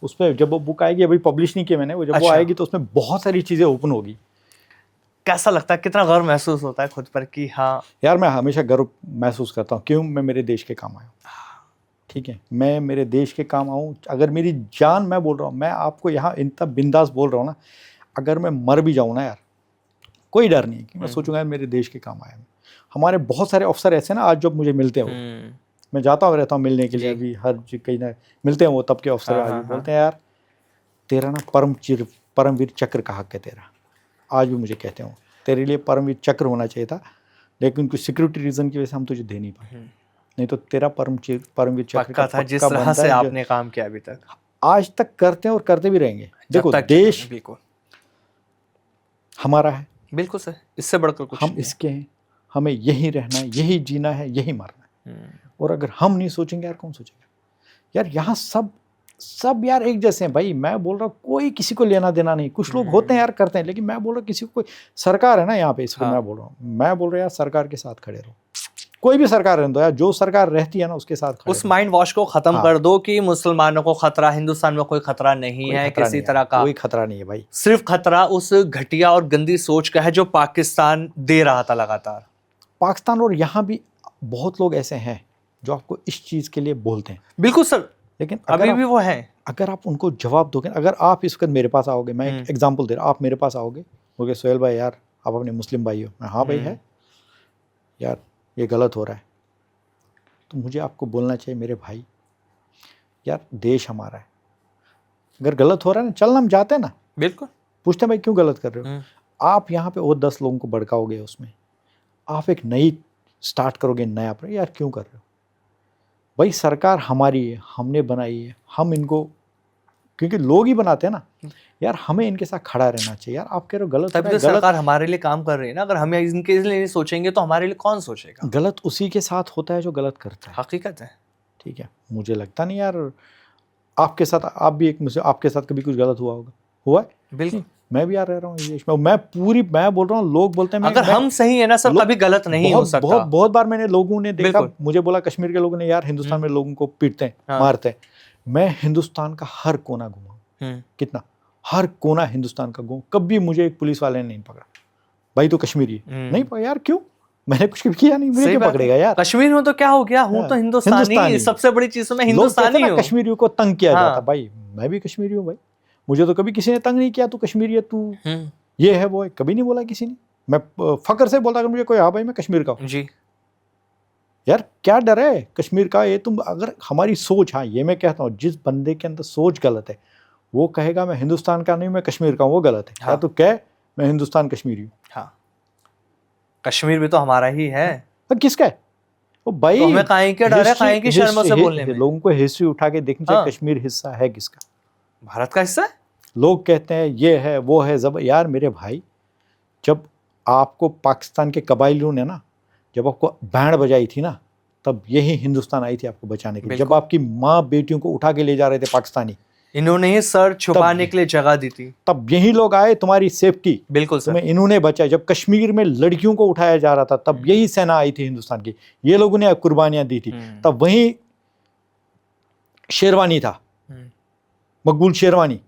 उस पर जब वो बुक आएगी, अभी पब्लिश नहीं की मैंने, वो जब वो अच्छा। आएगी तो उसमें बहुत सारी चीजें ओपन होगी। कैसा लगता है, कितना गर्व महसूस होता है खुद पर कि हाँ। यार मैं हमेशा गर्व महसूस करता हूँ, क्यों? मैं मेरे देश के काम आया हूँ, ठीक है, मैं मेरे देश के काम आऊँ। अगर मेरी जान, मैं बोल रहा हूँ, मैं आपको यहाँ इतना बिंदास बोल रहा हूँ ना, अगर मैं मर भी जाऊँ ना यार, कोई डर नहीं है कि मैं सोचूंगा यार मेरे देश के काम आया हूँ। हमारे बहुत सारे अफसर ऐसे हैं ना आज जब मुझे मिलते हैं, वो मैं जाता हूँ, रहता हूँ मिलने के लिए, जी। अभी हर कहीं ना मिलते हैं वो, तब के अफसर हाँ, आज हाँ, भी बोलते हैं यार तेरा ना परमवीर चक्र का हक है तेरा। आज भी मुझे कहते हैं तेरे लिए परमवीर चक्र होना चाहिए था, लेकिन कुछ सिक्योरिटी रीजन की वजह से हम तुझे दे नहीं पाए, नहीं तो तेरा परमवीर चक्र का पक्का था जिस पक्का तरह बनता से है। आपने काम किया अभी तक, आज तक करते हैं और करते भी रहेंगे। जब देखो तक देश बिल्कुल हमारा है, बिल्कुल सर, इससे बढ़कर कुछ हम नहीं इसके हैं, हमें यही रहना है, यही जीना है, यही मरना है। और अगर हम नहीं सोचेंगे यार कौन सोचेगा? यार यहाँ सब सब यार एक जैसे हैं भाई। मैं बोल रहा हूँ कोई किसी को लेना देना नहीं। कुछ लोग होते हैं यार करते हैं, लेकिन मैं बोल रहा हूँ किसी को, कोई सरकार है ना यहाँ पे, इसको हाँ। मैं बोल रहा हूँ, मैं बोल रहा हूँ यार सरकार के साथ खड़े रहो। कोई भी सरकार रहने दो यार, जो सरकार रहती है ना उसके साथ खड़े उस रहो। माइंड वॉश को खत्म हाँ। कर दो कि मुसलमानों को खतरा, हिंदुस्तान में कोई खतरा नहीं कोई है खतरा किसी नहीं है, तरह का। कोई खतरा नहीं है भाई। सिर्फ खतरा उस घटिया और गंदी सोच का है जो पाकिस्तान दे रहा था लगातार। पाकिस्तान और यहाँ भी बहुत लोग ऐसे हैं जो आपको इस चीज़ के लिए बोलते हैं, बिल्कुल सर, लेकिन अभी भी वो है। अगर आप उनको जवाब दोगे, अगर आप इस वक्त मेरे पास आओगे, मैं एक एग्जांपल दे रहा हूँ, आप मेरे पास आओगे, बोलोगे सोहेल भाई यार आप अपने मुस्लिम भाई हो, मैं हाँ भाई है यार, ये गलत हो रहा है, तो मुझे आपको बोलना चाहिए मेरे भाई यार देश हमारा है, अगर गलत हो रहा है ना, चल हम जाते हैं ना, बिल्कुल पूछते हैं भाई क्यों गलत कर रहे हो। आप यहाँ पे और 10 लोगों को भड़काओगे, उसमें आप एक नई स्टार्ट करोगे, नया पर यार क्यों कर रहे हो भाई? सरकार हमारी है, हमने बनाई है, हम इनको, क्योंकि लोग ही बनाते हैं ना यार, हमें इनके साथ खड़ा रहना चाहिए। यार आप कह रहे हो गलत हो तभी रहा तो है, सरकार हमारे लिए काम कर रही है ना। अगर हम इनके लिए नहीं सोचेंगे तो हमारे लिए कौन सोचेगा? गलत उसी के साथ होता है जो गलत करता है, हकीकत है। ठीक है। मुझे लगता नहीं यार आपके साथ, आप भी एक मुझे, आपके साथ कभी कुछ गलत हुआ होगा, हुआ है? बिल्कुल। मैं भी यार रह रहा हूँ इस देश में, मैं बोल रहा हूँ, लोग बोलते हैं अगर हम सही है ना सर, कभी गलत नहीं हो सकता। बहुत बार मैंने लोगों ने देखा, बिल्कुल। मुझे बोला कश्मीर के लोगों ने यार हिंदुस्तान में लोगों को पीटते हैं, हाँ। मारते हैं। मैं हिंदुस्तान का हर कोना घूमा, कितना, हर कोना हिंदुस्तान का घूमा, कभी मुझे एक पुलिस वाले ने नहीं पकड़ा भाई तो कश्मीरी है, नहीं पकड़ा यार, क्यों? मैंने कुछ भी किया नहीं, मुझे क्यों पकड़ेगा यार? कश्मीर में तो क्या हो गया, हूँ तो हिंदुस्तानी, सबसे बड़ी चीज तो मैं हिंदुस्तानी हूँ। कश्मीरियों को तंग किया जाता, भाई मैं भी कश्मीरी हूँ भाई, मुझे तो कभी किसी ने तंग नहीं किया, तू कश्मीरी है, तू ये है वो है, कभी नहीं बोला किसी ने। मैं फकर से बोलता अगर मुझे कोई, हाँ भाई मैं कश्मीर का हूँ जी। यार क्या डर है कश्मीर का? ये तुम, अगर हमारी सोच, हाँ ये मैं कहता हूँ, जिस बंदे के अंदर सोच गलत है वो कहेगा मैं हिंदुस्तान का नहीं, मैं कश्मीर का हूँ, वो गलत है। हाँ। तो कह मैं हिंदुस्तान कश्मीरी हूँ। हाँ, कश्मीर भी तो हमारा ही है। तो किसका है वो भाई? तो हमें काहे के डर है, काहे की शर्म से बोलने में? लोगों को हिस्ट्री उठा के देखनी चाहिए, कश्मीर हिस्सा है किसका? भारत का हिस्सा है। लोग कहते हैं ये है वो है, जब यार मेरे भाई, जब आपको पाकिस्तान के कबाइलियों ने ना, जब आपको बैंड बजाई थी ना, तब यही हिंदुस्तान आई थी आपको बचाने के लिए। जब आपकी माँ बेटियों को उठा के ले जा रहे थे पाकिस्तानी, इन्होंने ही सर छुपाने के लिए जगह दी थी, तब यही लोग आए तुम्हारी सेफ्टी, बिल्कुल सर, तुम्हें इन्होंने बचाया। जब कश्मीर में लड़कियों को उठाया जा रहा था, तब यही सेना आई थी हिंदुस्तान की, ये लोगों ने कुर्बानियां दी थी। तब वही शेरवानी था, मकबूल शेरवानी,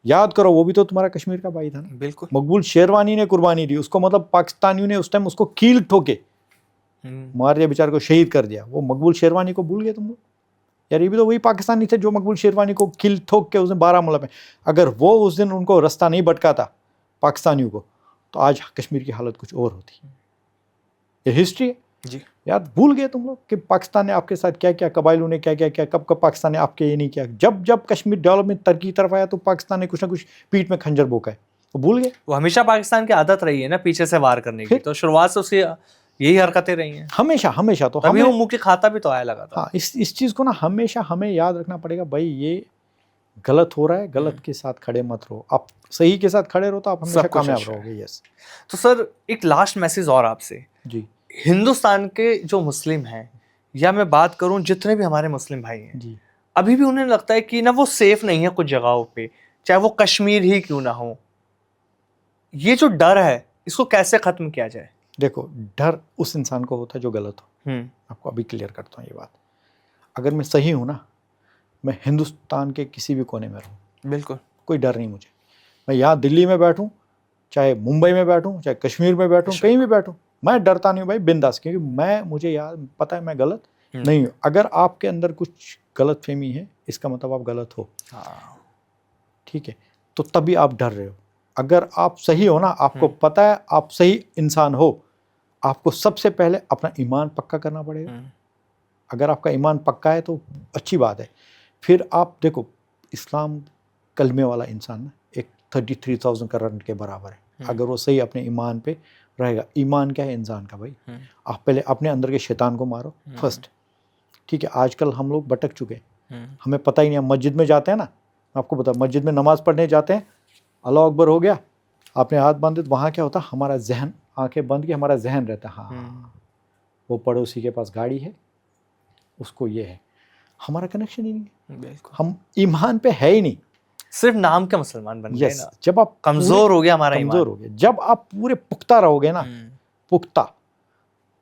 याद करो, वो भी तो तुम्हारा कश्मीर का भाई था ना। बिल्कुल। मकबूल शेरवानी ने कुर्बानी दी, उसको मतलब पाकिस्तानियों ने उस टाइम उसको कील ठोके मार दिया, बेचारे को शहीद कर दिया। वो मकबूल शेरवानी को भूल गए तुम लोग यार? ये भी तो वही पाकिस्तानी थे जो मकबूल शेरवानी को कील ठोक के उसने बारामूला में, अगर वो उस दिन उनको रास्ता नहीं भटका था पाकिस्तानियों को, तो आज कश्मीर की हालत कुछ और होती। ये हिस्ट्री है जी यार, भूल गए तुम लोग कि पाकिस्तान ने आपके साथ क्या क्या, कबाइलों ने क्या क्या किया, कब कब पाकिस्तान ने आपके ये नहीं किया। जब जब कश्मीर डेवलपमेंट तरक्की की तरफ आया तो पाकिस्तान ने कुछ ना कुछ पीठ में खंजर भोंका है, वो भूल गए। वो हमेशा पाकिस्तान की आदत रही है ना पीछे से वार करने की, तो शुरुआत से उसकी यही हरकतें रही हैं हमेशा हमेशा। तो तभी वो मुंह की खाता भी तो आया लगा था। हाँ, इस चीज़ को ना हमेशा हमें याद रखना पड़ेगा भाई, ये गलत हो रहा है, गलत के साथ खड़े मत रहो, आप सही के साथ खड़े रहो तो आप हमेशा कामयाब रहोगे। यस। तो सर एक लास्ट मैसेज और आपसे जी, हिंदुस्तान के जो मुस्लिम हैं, या मैं बात करूं जितने भी हमारे मुस्लिम भाई हैं जी, अभी भी उन्हें लगता है कि ना वो सेफ नहीं है कुछ जगहों पे, चाहे वो कश्मीर ही क्यों ना हो, ये जो डर है इसको कैसे खत्म किया जाए? देखो, डर उस इंसान को होता है जो गलत हो। आपको अभी क्लियर करता हूँ ये बात। अगर मैं सही हूँ ना, मैं हिंदुस्तान के किसी भी कोने में रहूँ, बिल्कुल कोई डर नहीं मुझे। मैं यहाँ दिल्ली में बैठूँ, चाहे मुंबई में बैठूँ, चाहे कश्मीर में बैठूँ, कहीं भी बैठूँ, मैं डरता नहीं हूँ भाई, बिंदास। क्योंकि मुझे यार पता है मैं गलत नहीं हूँ। अगर आपके अंदर कुछ गलत फहमी है, इसका मतलब आप गलत हो। ठीक है, तो तभी आप डर रहे हो। अगर आप सही हो ना, आपको पता है आप सही इंसान हो, आपको सबसे पहले अपना ईमान पक्का करना पड़ेगा। अगर आपका ईमान पक्का है तो अच्छी बात है। फिर आप देखो, इस्लाम कलमे वाला इंसान ना एक 33,000 करोड़ के बराबर है। अगर वो सही अपने ईमान पे रहेगा। ईमान क्या है इंसान का भाई? आप पहले अपने अंदर के शैतान को मारो फर्स्ट। ठीक है, आजकल हम लोग भटक चुके हैं, हमें पता ही नहीं। हम मस्जिद में जाते हैं ना, आपको पता, मस्जिद में नमाज पढ़ने जाते हैं, अल्लाह अकबर हो गया, आपने हाथ बांधे, तो वहाँ क्या होता है, हमारा जहन, आंखें बंद की हमारा जहन रहता है, हाँ वो पड़ोसी के पास गाड़ी है, उसको ये है। हमारा कनेक्शन ही नहीं है, बिल्कुल हम ईमान पे है ही नहीं, सिर्फ नाम के मुसलमान बन गए ना। जब आप कमजोर हो गया हमारा ईमान, कमजोर हो गया, जब आप पूरे पुख्ता रहोगे ना, पुख्ता,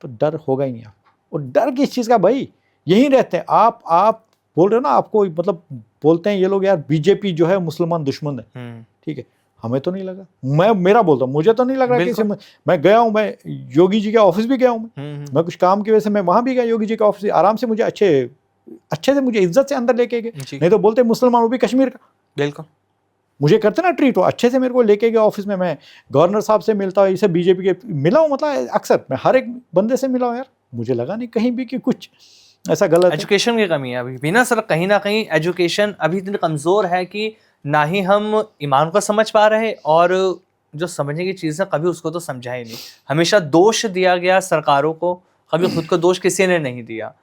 तो डर होगा ही नहीं आपको। और डर किस चीज़ का भाई? यहीं रहते हैं आप बोल रहे हो ना, आपको मतलब बोलते हैं ये लोग यार बीजेपी जो है मुसलमान दुश्मन है। ठीक है, हमें तो नहीं लगा, मैं मेरा बोलता हूँ, मुझे तो नहीं लग रहा कि मैं गया हूँ, मैं योगी जी के ऑफिस भी गया हूँ, मैं कुछ काम की वजह से मैं वहाँ भी गया योगी जी के ऑफिस, आराम से मुझे अच्छे से मुझे इज्जत से अंदर लेके गए। नहीं तो बोलते मुसलमान, वो भी कश्मीर का, बिल्कुल मुझे करते ना ट्रीट, हो अच्छे से मेरे को लेके गए ऑफिस में, मैं गवर्नर साहब से मिलता हूँ, इसे बीजेपी के मिला हूँ, मतलब अक्सर मैं हर एक बंदे से मिला हूँ यार, मुझे लगा नहीं कहीं भी कि कुछ ऐसा गलत है। एजुकेशन की कमी है अभी भी ना सर, कहीं ना कहीं एजुकेशन अभी इतनी कमज़ोर है कि ना ही हम ईमान को समझ पा रहे, और जो समझने की चीज़ है कभी उसको तो समझा ही नहीं। हमेशा दोष दिया गया सरकारों को, कभी खुद को दोष किसी ने नहीं दिया।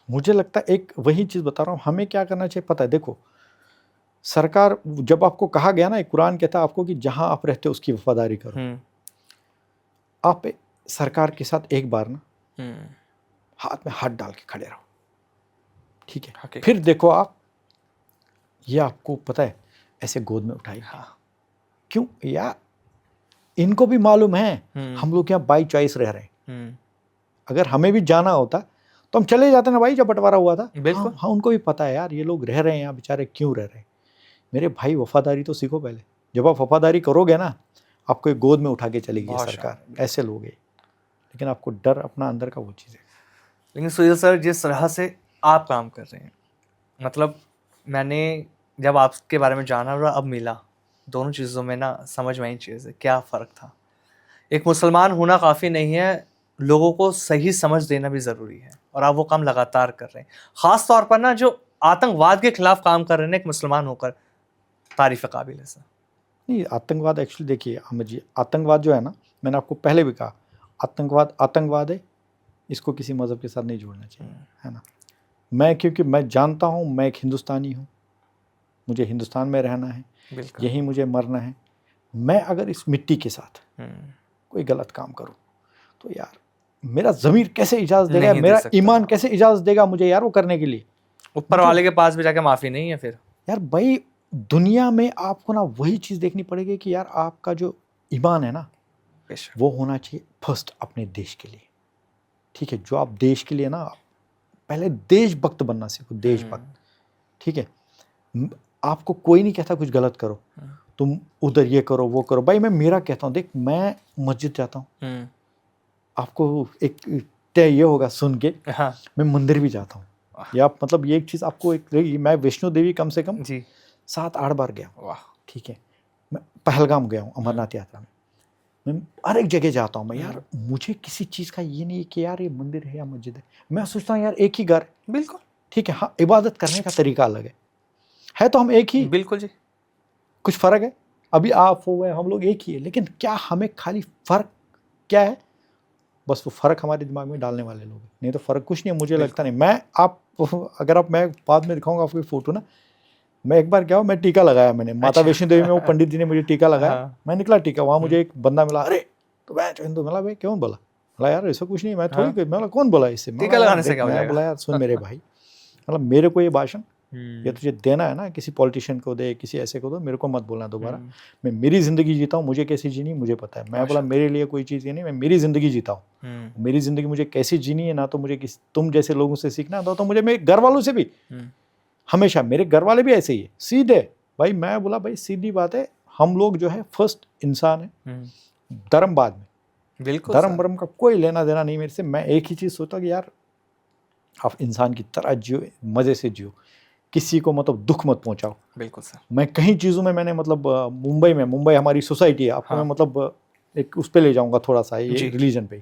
मुझे लगता है एक वही चीज़ बता रहा हूँ, हमें क्या करना चाहिए पता है? देखो, सरकार, जब आपको कहा गया ना, एक कुरान कहता है आपको कि जहाँ आप रहते हो उसकी वफादारी करो। आप सरकार के साथ एक बार ना हाथ में हाथ डाल के खड़े रहो, ठीक है? फिर देखो आप, ये आपको पता है ऐसे गोद में उठाई। क्यों यार, इनको भी मालूम है हम लोग यहाँ बाई चॉइस रह रहे हैं। अगर हमें भी जाना होता तो हम चले जाते ना भाई, जब बंटवारा हुआ था। बिल्कुल हाँ, उनको भी पता है यार ये लोग रह रहे हैं यहाँ बेचारे, क्यों रह रहे हैं। मेरे भाई, वफादारी तो सीखो पहले। जब आप वफादारी करोगे ना, आपको एक गोद में उठा के चलेगी सरकार, ऐसे लोग हैं। लेकिन आपको डर अपना अंदर का वो चीज़ है। लेकिन सुहेल सर, जिस तरह से आप काम कर रहे हैं, मतलब मैंने जब आपके बारे में जाना और अब मिला, दोनों चीज़ों में ना समझ में आई चीज़ है, क्या फ़र्क था। एक मुसलमान होना काफ़ी नहीं है, लोगों को सही समझ देना भी ज़रूरी है, और आप वो काम लगातार कर रहे हैं। ख़ास तौर पर ना जो आतंकवाद के खिलाफ काम कर रहे हैं, एक मुसलमान होकर, तारीफ़ काबिल है सर। नहीं, आतंकवाद एक्चुअली देखिए अहमद जी, आतंकवाद जो है ना, मैंने आपको पहले भी कहा, आतंकवाद है, इसको किसी मज़हब के साथ नहीं जोड़ना चाहिए, है ना। मैं, क्योंकि मैं जानता हूँ मैं एक हिंदुस्तानी हूँ, मुझे हिंदुस्तान में रहना है, यहीं मुझे मरना है। मैं अगर इस मिट्टी के साथ कोई गलत काम करूँ तो यार मेरा ज़मीर कैसे इजाज़त देगा, मेरा ईमान कैसे इजाज़त देगा मुझे यार वो करने के लिए। ऊपर वाले के पास भी जाके माफ़ी नहीं है फिर यार भाई, दुनिया में आपको ना वही चीज़ देखनी पड़ेगी कि यार आपका जो ईमान है ना, वो होना चाहिए फर्स्ट अपने देश के लिए। ठीक है, जो आप देश के लिए ना, पहले देशभक्त बनना सीखो, देशभक्त। ठीक है, आपको कोई नहीं कहता कुछ गलत करो, तुम उधर ये करो वो करो। भाई मैं मेरा कहता हूँ, देख मैं मस्जिद जाता हूँ, आपको एक तय ये होगा सुन के, मैं मंदिर भी जाता हूँ। या मतलब ये एक चीज़ आपको मैं वैष्णो देवी कम से कम 7-8 बार गया हूँ। ठीक है, मैं पहलगाम गया हूँ अमरनाथ यात्रा में, मैं हर एक जगह जाता हूँ। मैं यार मुझे किसी चीज़ का ये नहीं है कि यार ये मंदिर है या मस्जिद है, मैं सोचता हूँ यार एक ही घर। बिल्कुल ठीक है, हाँ इबादत करने का तरीका अलग है तो हम एक ही। बिल्कुल जी, कुछ फ़र्क है, अभी आप हो गए हम लोग एक ही है, लेकिन क्या हमें खाली फ़र्क क्या है, बस वो फ़र्क हमारे दिमाग में डालने वाले लोग हैं, नहीं तो फ़र्क कुछ नहीं है। मुझे लगता नहीं। मैं बाद में दिखाऊंगा आपको फ़ोटो ना, मैं एक बार क्या हुआ, मैं टीका लगाया मैंने माता वैष्णो देवी में, वो पंडित जी ने मुझे टीका लगाया, मैं निकला टीका, वहाँ मुझे एक बंदा मिला, अरे तो मैं हिंदू मिला, भाई क्यों बोला, बोला यार ऐसा कुछ नहीं, मैं थोड़ी, मैं कौन बोला इससे, टीका लगाने से क्या हो जाएगा। बोला यार सुन मेरे भाई, मतलब मेरे को ये भाषण ये तुझे देना है ना, किसी पॉलिटिशियन को दे, किसी ऐसे को दो, मेरे को मत बोलना दोबारा। मैं मेरी ज़िंदगी जीता हूँ, मुझे कैसी जीनी मुझे पता है। मैं बोला मेरे लिए कोई चीज़ ये नहीं, मैं मेरी ज़िंदगी जीता हूँ। मेरी ज़िंदगी मुझे कैसी जीनी है ना, तो मुझे तुम जैसे लोगों से सीखना तो मुझे मेरे घर वालों से भी। हमेशा मेरे घर वाले भी ऐसे ही है, सीधे। भाई मैं बोला भाई सीधी बात है, हम लोग जो है फर्स्ट इंसान है, धर्म बाद में। बिल्कुल धर्म वर्म का कोई लेना देना नहीं मेरे से। मैं एक ही चीज़ सोचता कि यार आप इंसान की तरह जियो, मज़े से जियो, किसी को मतलब दुख मत पहुंचाओ। बिल्कुल सर। मैं कहीं चीज़ों में मैंने मतलब मुंबई हमारी सोसाइटी है, आपको हाँ। मैं मतलब एक उस पे ले जाऊंगा थोड़ा सा, ये रिलीजन पे।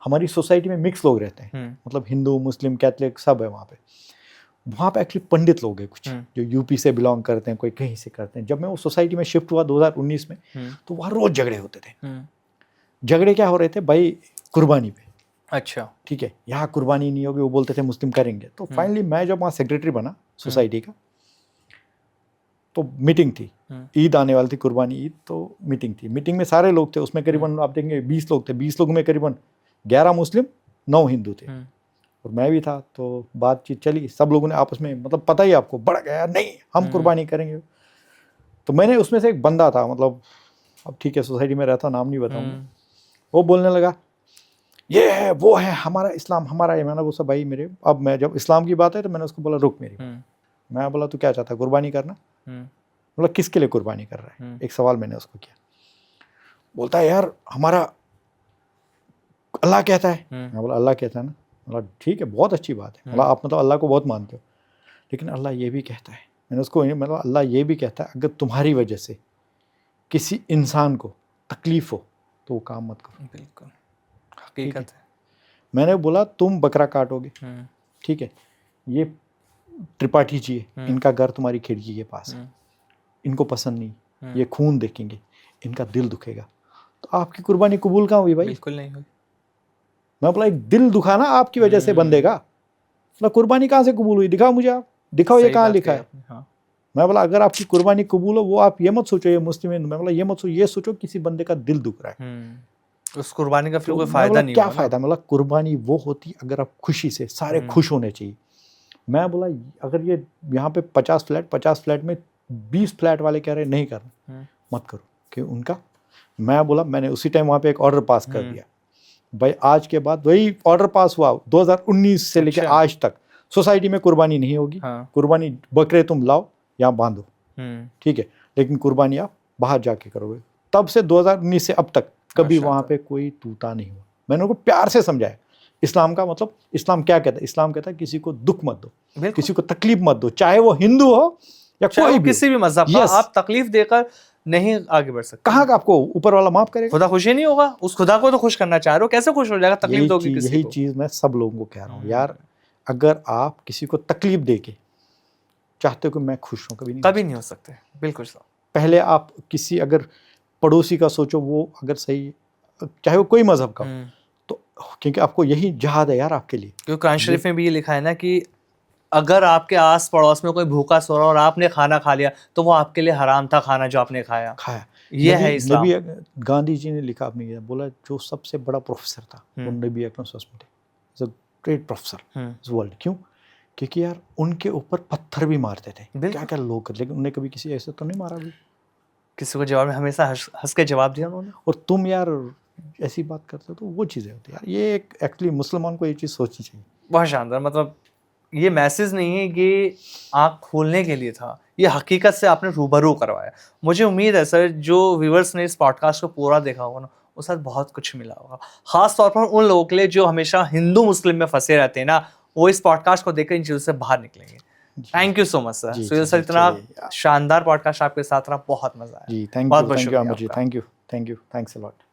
हमारी सोसाइटी में मिक्स लोग रहते हैं, मतलब हिंदू मुस्लिम कैथलिक सब है वहाँ पे। वहाँ पे एक्चुअली पंडित लोग हैं कुछ, जो यूपी से बिलोंग करते हैं, कोई कहीं से करते हैं। जब मैं वो सोसाइटी में शिफ्ट हुआ 2019 में, तो वहाँ रोज़ झगड़े होते थे। झगड़े क्या हो रहे थे भाई, कुर्बानी पे। अच्छा, ठीक है, यहाँ कुर्बानी नहीं होगी, वो बोलते थे मुस्लिम करेंगे। तो फाइनली मैं जब वहाँ सेक्रेटरी बना सोसाइटी का, तो मीटिंग थी, ईद आने वाली थी, कुर्बानी ईद, तो मीटिंग थी। मीटिंग में सारे लोग थे, उसमें करीबन आप देखेंगे 20 लोग थे। 20 लोगों में करीबन 11 मुस्लिम 9 हिंदू थे, और मैं भी था। तो बातचीत चली, सब लोगों ने आपस में मतलब पता ही आपको बढ़ गया, नहीं हम कुर्बानी करेंगे। तो मैंने उसमें से एक बंदा था, मतलब अब ठीक है सोसाइटी में रहता, नाम नहीं बताऊँगा, वो बोलने लगा ये है वो है, हमारा इस्लाम हमारा है। मैंने बोला भाई मेरे, अब मैं जब इस्लाम की बात है तो मैंने उसको बोला रुक मेरी। मैं बोला तू क्या चाहता है, कुर्बानी करना? बोला किसके लिए कुर्बानी कर रहा है, एक सवाल मैंने उसको किया। बोलता है यार हमारा अल्लाह कहता है। मैं बोला अल्लाह कहता है ना? बोला ठीक है, बहुत अच्छी बात है। बोला आप मतलब अल्लाह को बहुत मानते हो, लेकिन अल्लाह ये भी कहता है। मैंने उसको मतलब अल्लाह ये भी कहता है अगर तुम्हारी वजह से किसी इंसान को तकलीफ हो तो वो काम मत करो। बिल्कुल हकीकत है। मैंने बोला तुम बकरा काटोगे, ठीक है, ये त्रिपाठी जी है, इनका घर तुम्हारी खिड़की के पास है, इनको पसंद नहीं, ये खून देखेंगे, इनका दिल दुखेगा, तो आपकी कुर्बानी कबूल कहाँ हुई भाई? बिल्कुल नहीं हुई। मैं बोला एक दिल दुखा ना आपकी वजह से बंदे का, बोला कुर्बानी कहाँ से कबूल हुई, दिखाओ मुझे, आप दिखाओ ये कहाँ लिखा है। हाँ। मैं बोला अगर आपकी कुर्बानी कबूल हो, वो आप ये मत सोचो ये मुस्लिम हिंदू, मैं बोला ये मत सोचो, ये सोचो किसी बंदे का दिल दुख रहा है, उस कुर्बानी का फिर तो कोई फायदा नहीं क्या हुआ ना। फायदा? मतलब कुर्बानी वो होती अगर आप खुशी से, सारे खुश होने चाहिए। मैं बोला अगर ये यहाँ पे 50 फ्लैट में 20 फ्लैट वाले कह रहे नहीं करना, मत करो कि उनका। मैं बोला मैंने उसी टाइम वहाँ पे एक ऑर्डर पास कर दिया भाई, आज के बाद वही ऑर्डर पास हुआ 2019 से लेकर आज तक सोसाइटी में कुर्बानी नहीं होगी। कुर्बानी बकरे तुम लाओ यहाँ बांधो, ठीक है, लेकिन कुर्बानी आप बाहर जाके करोगे। तब से 2019 से अब तक कभी वहाँ पे कोई तूता नहीं हुआ। मैंने उनको प्यार से समझाया इस्लाम का मतलब, इस्लाम क्या कहता है? इस्लाम कहता है किसी को दुख मत दो, किसी को तकलीफ मत दो, चाहे वो हिंदू हो या कोई भी, किसी भी मजहब का। आप तकलीफ देकर नहीं आगे बढ़ सकते। कहाँ का आपको ऊपर वाला माफ करेगा? खुदा खुश ही नहीं होगा, उस खुदा को तो खुश करना चाह रहे हो, कैसे खुश हो जाएगा तकलीफ दोगे किसी को? यही चीज मैं सब लोगों को कह रहा हूँ यार, अगर आप किसी को तकलीफ देके चाहते हो कि मैं खुश हूँ, कभी नहीं हो सकते। बिल्कुल सर। पहले आप किसी अगर पड़ोसी का सोचो, वो अगर सही, चाहे वो कोई मजहब का, तो क्योंकि आपको यही जिहाद है यार आपके लिए। क्योंकि कुरान शरीफ में भी ये लिखा है ना कि अगर आपके आस पड़ोस में कोई भूखा सो रहा और आपने खाना खा लिया तो वो आपके लिए हराम था खाना जो आपने खाया। ये है इस्लाम। नबी गांधी जी ने लिखा, आपने बोला जो सबसे बड़ा प्रोफेसर था वो नबी अकरम सल्लल्लाहु अलैहि वसल्लम, ग्रेट प्रोफेसर इस वर्ल्ड। क्यों? क्योंकि यार उनके ऊपर पत्थर भी मारते थे, क्या क्या लोग करते, लेकिन उन्हें कभी किसी ऐसे तो नहीं मारा भी। किसी को जवाब में हमेशा हंस के जवाब दिया उन्होंने। और तुम यार ऐसी बात करते हो तो वो चीज़ें होती है यार। ये एक एक्चुअली मुसलमान को ये चीज़ सोचनी चाहिए। बहुत शानदार। मतलब ये मैसेज नहीं है, ये आँख खोलने के लिए था, ये हकीकत से आपने रूबरू करवाया। मुझे उम्मीद है सर जो व्यूअर्स ने इस पॉडकास्ट को पूरा देखा होगा ना, उस साथ बहुत कुछ मिला होगा। खास तौर पर उन लोगों के लिए जो हमेशा हिंदू मुस्लिम में फंसे रहते हैं ना, वो इस पॉडकास्ट को देखकर इन चीज़ों से बाहर निकलेंगे। Thank you so much sir. Suhail sir इतना शानदार पॉडकास्ट आपके साथ रहा, बहुत मजा आया। जी thank you, thank you, thanks a lot.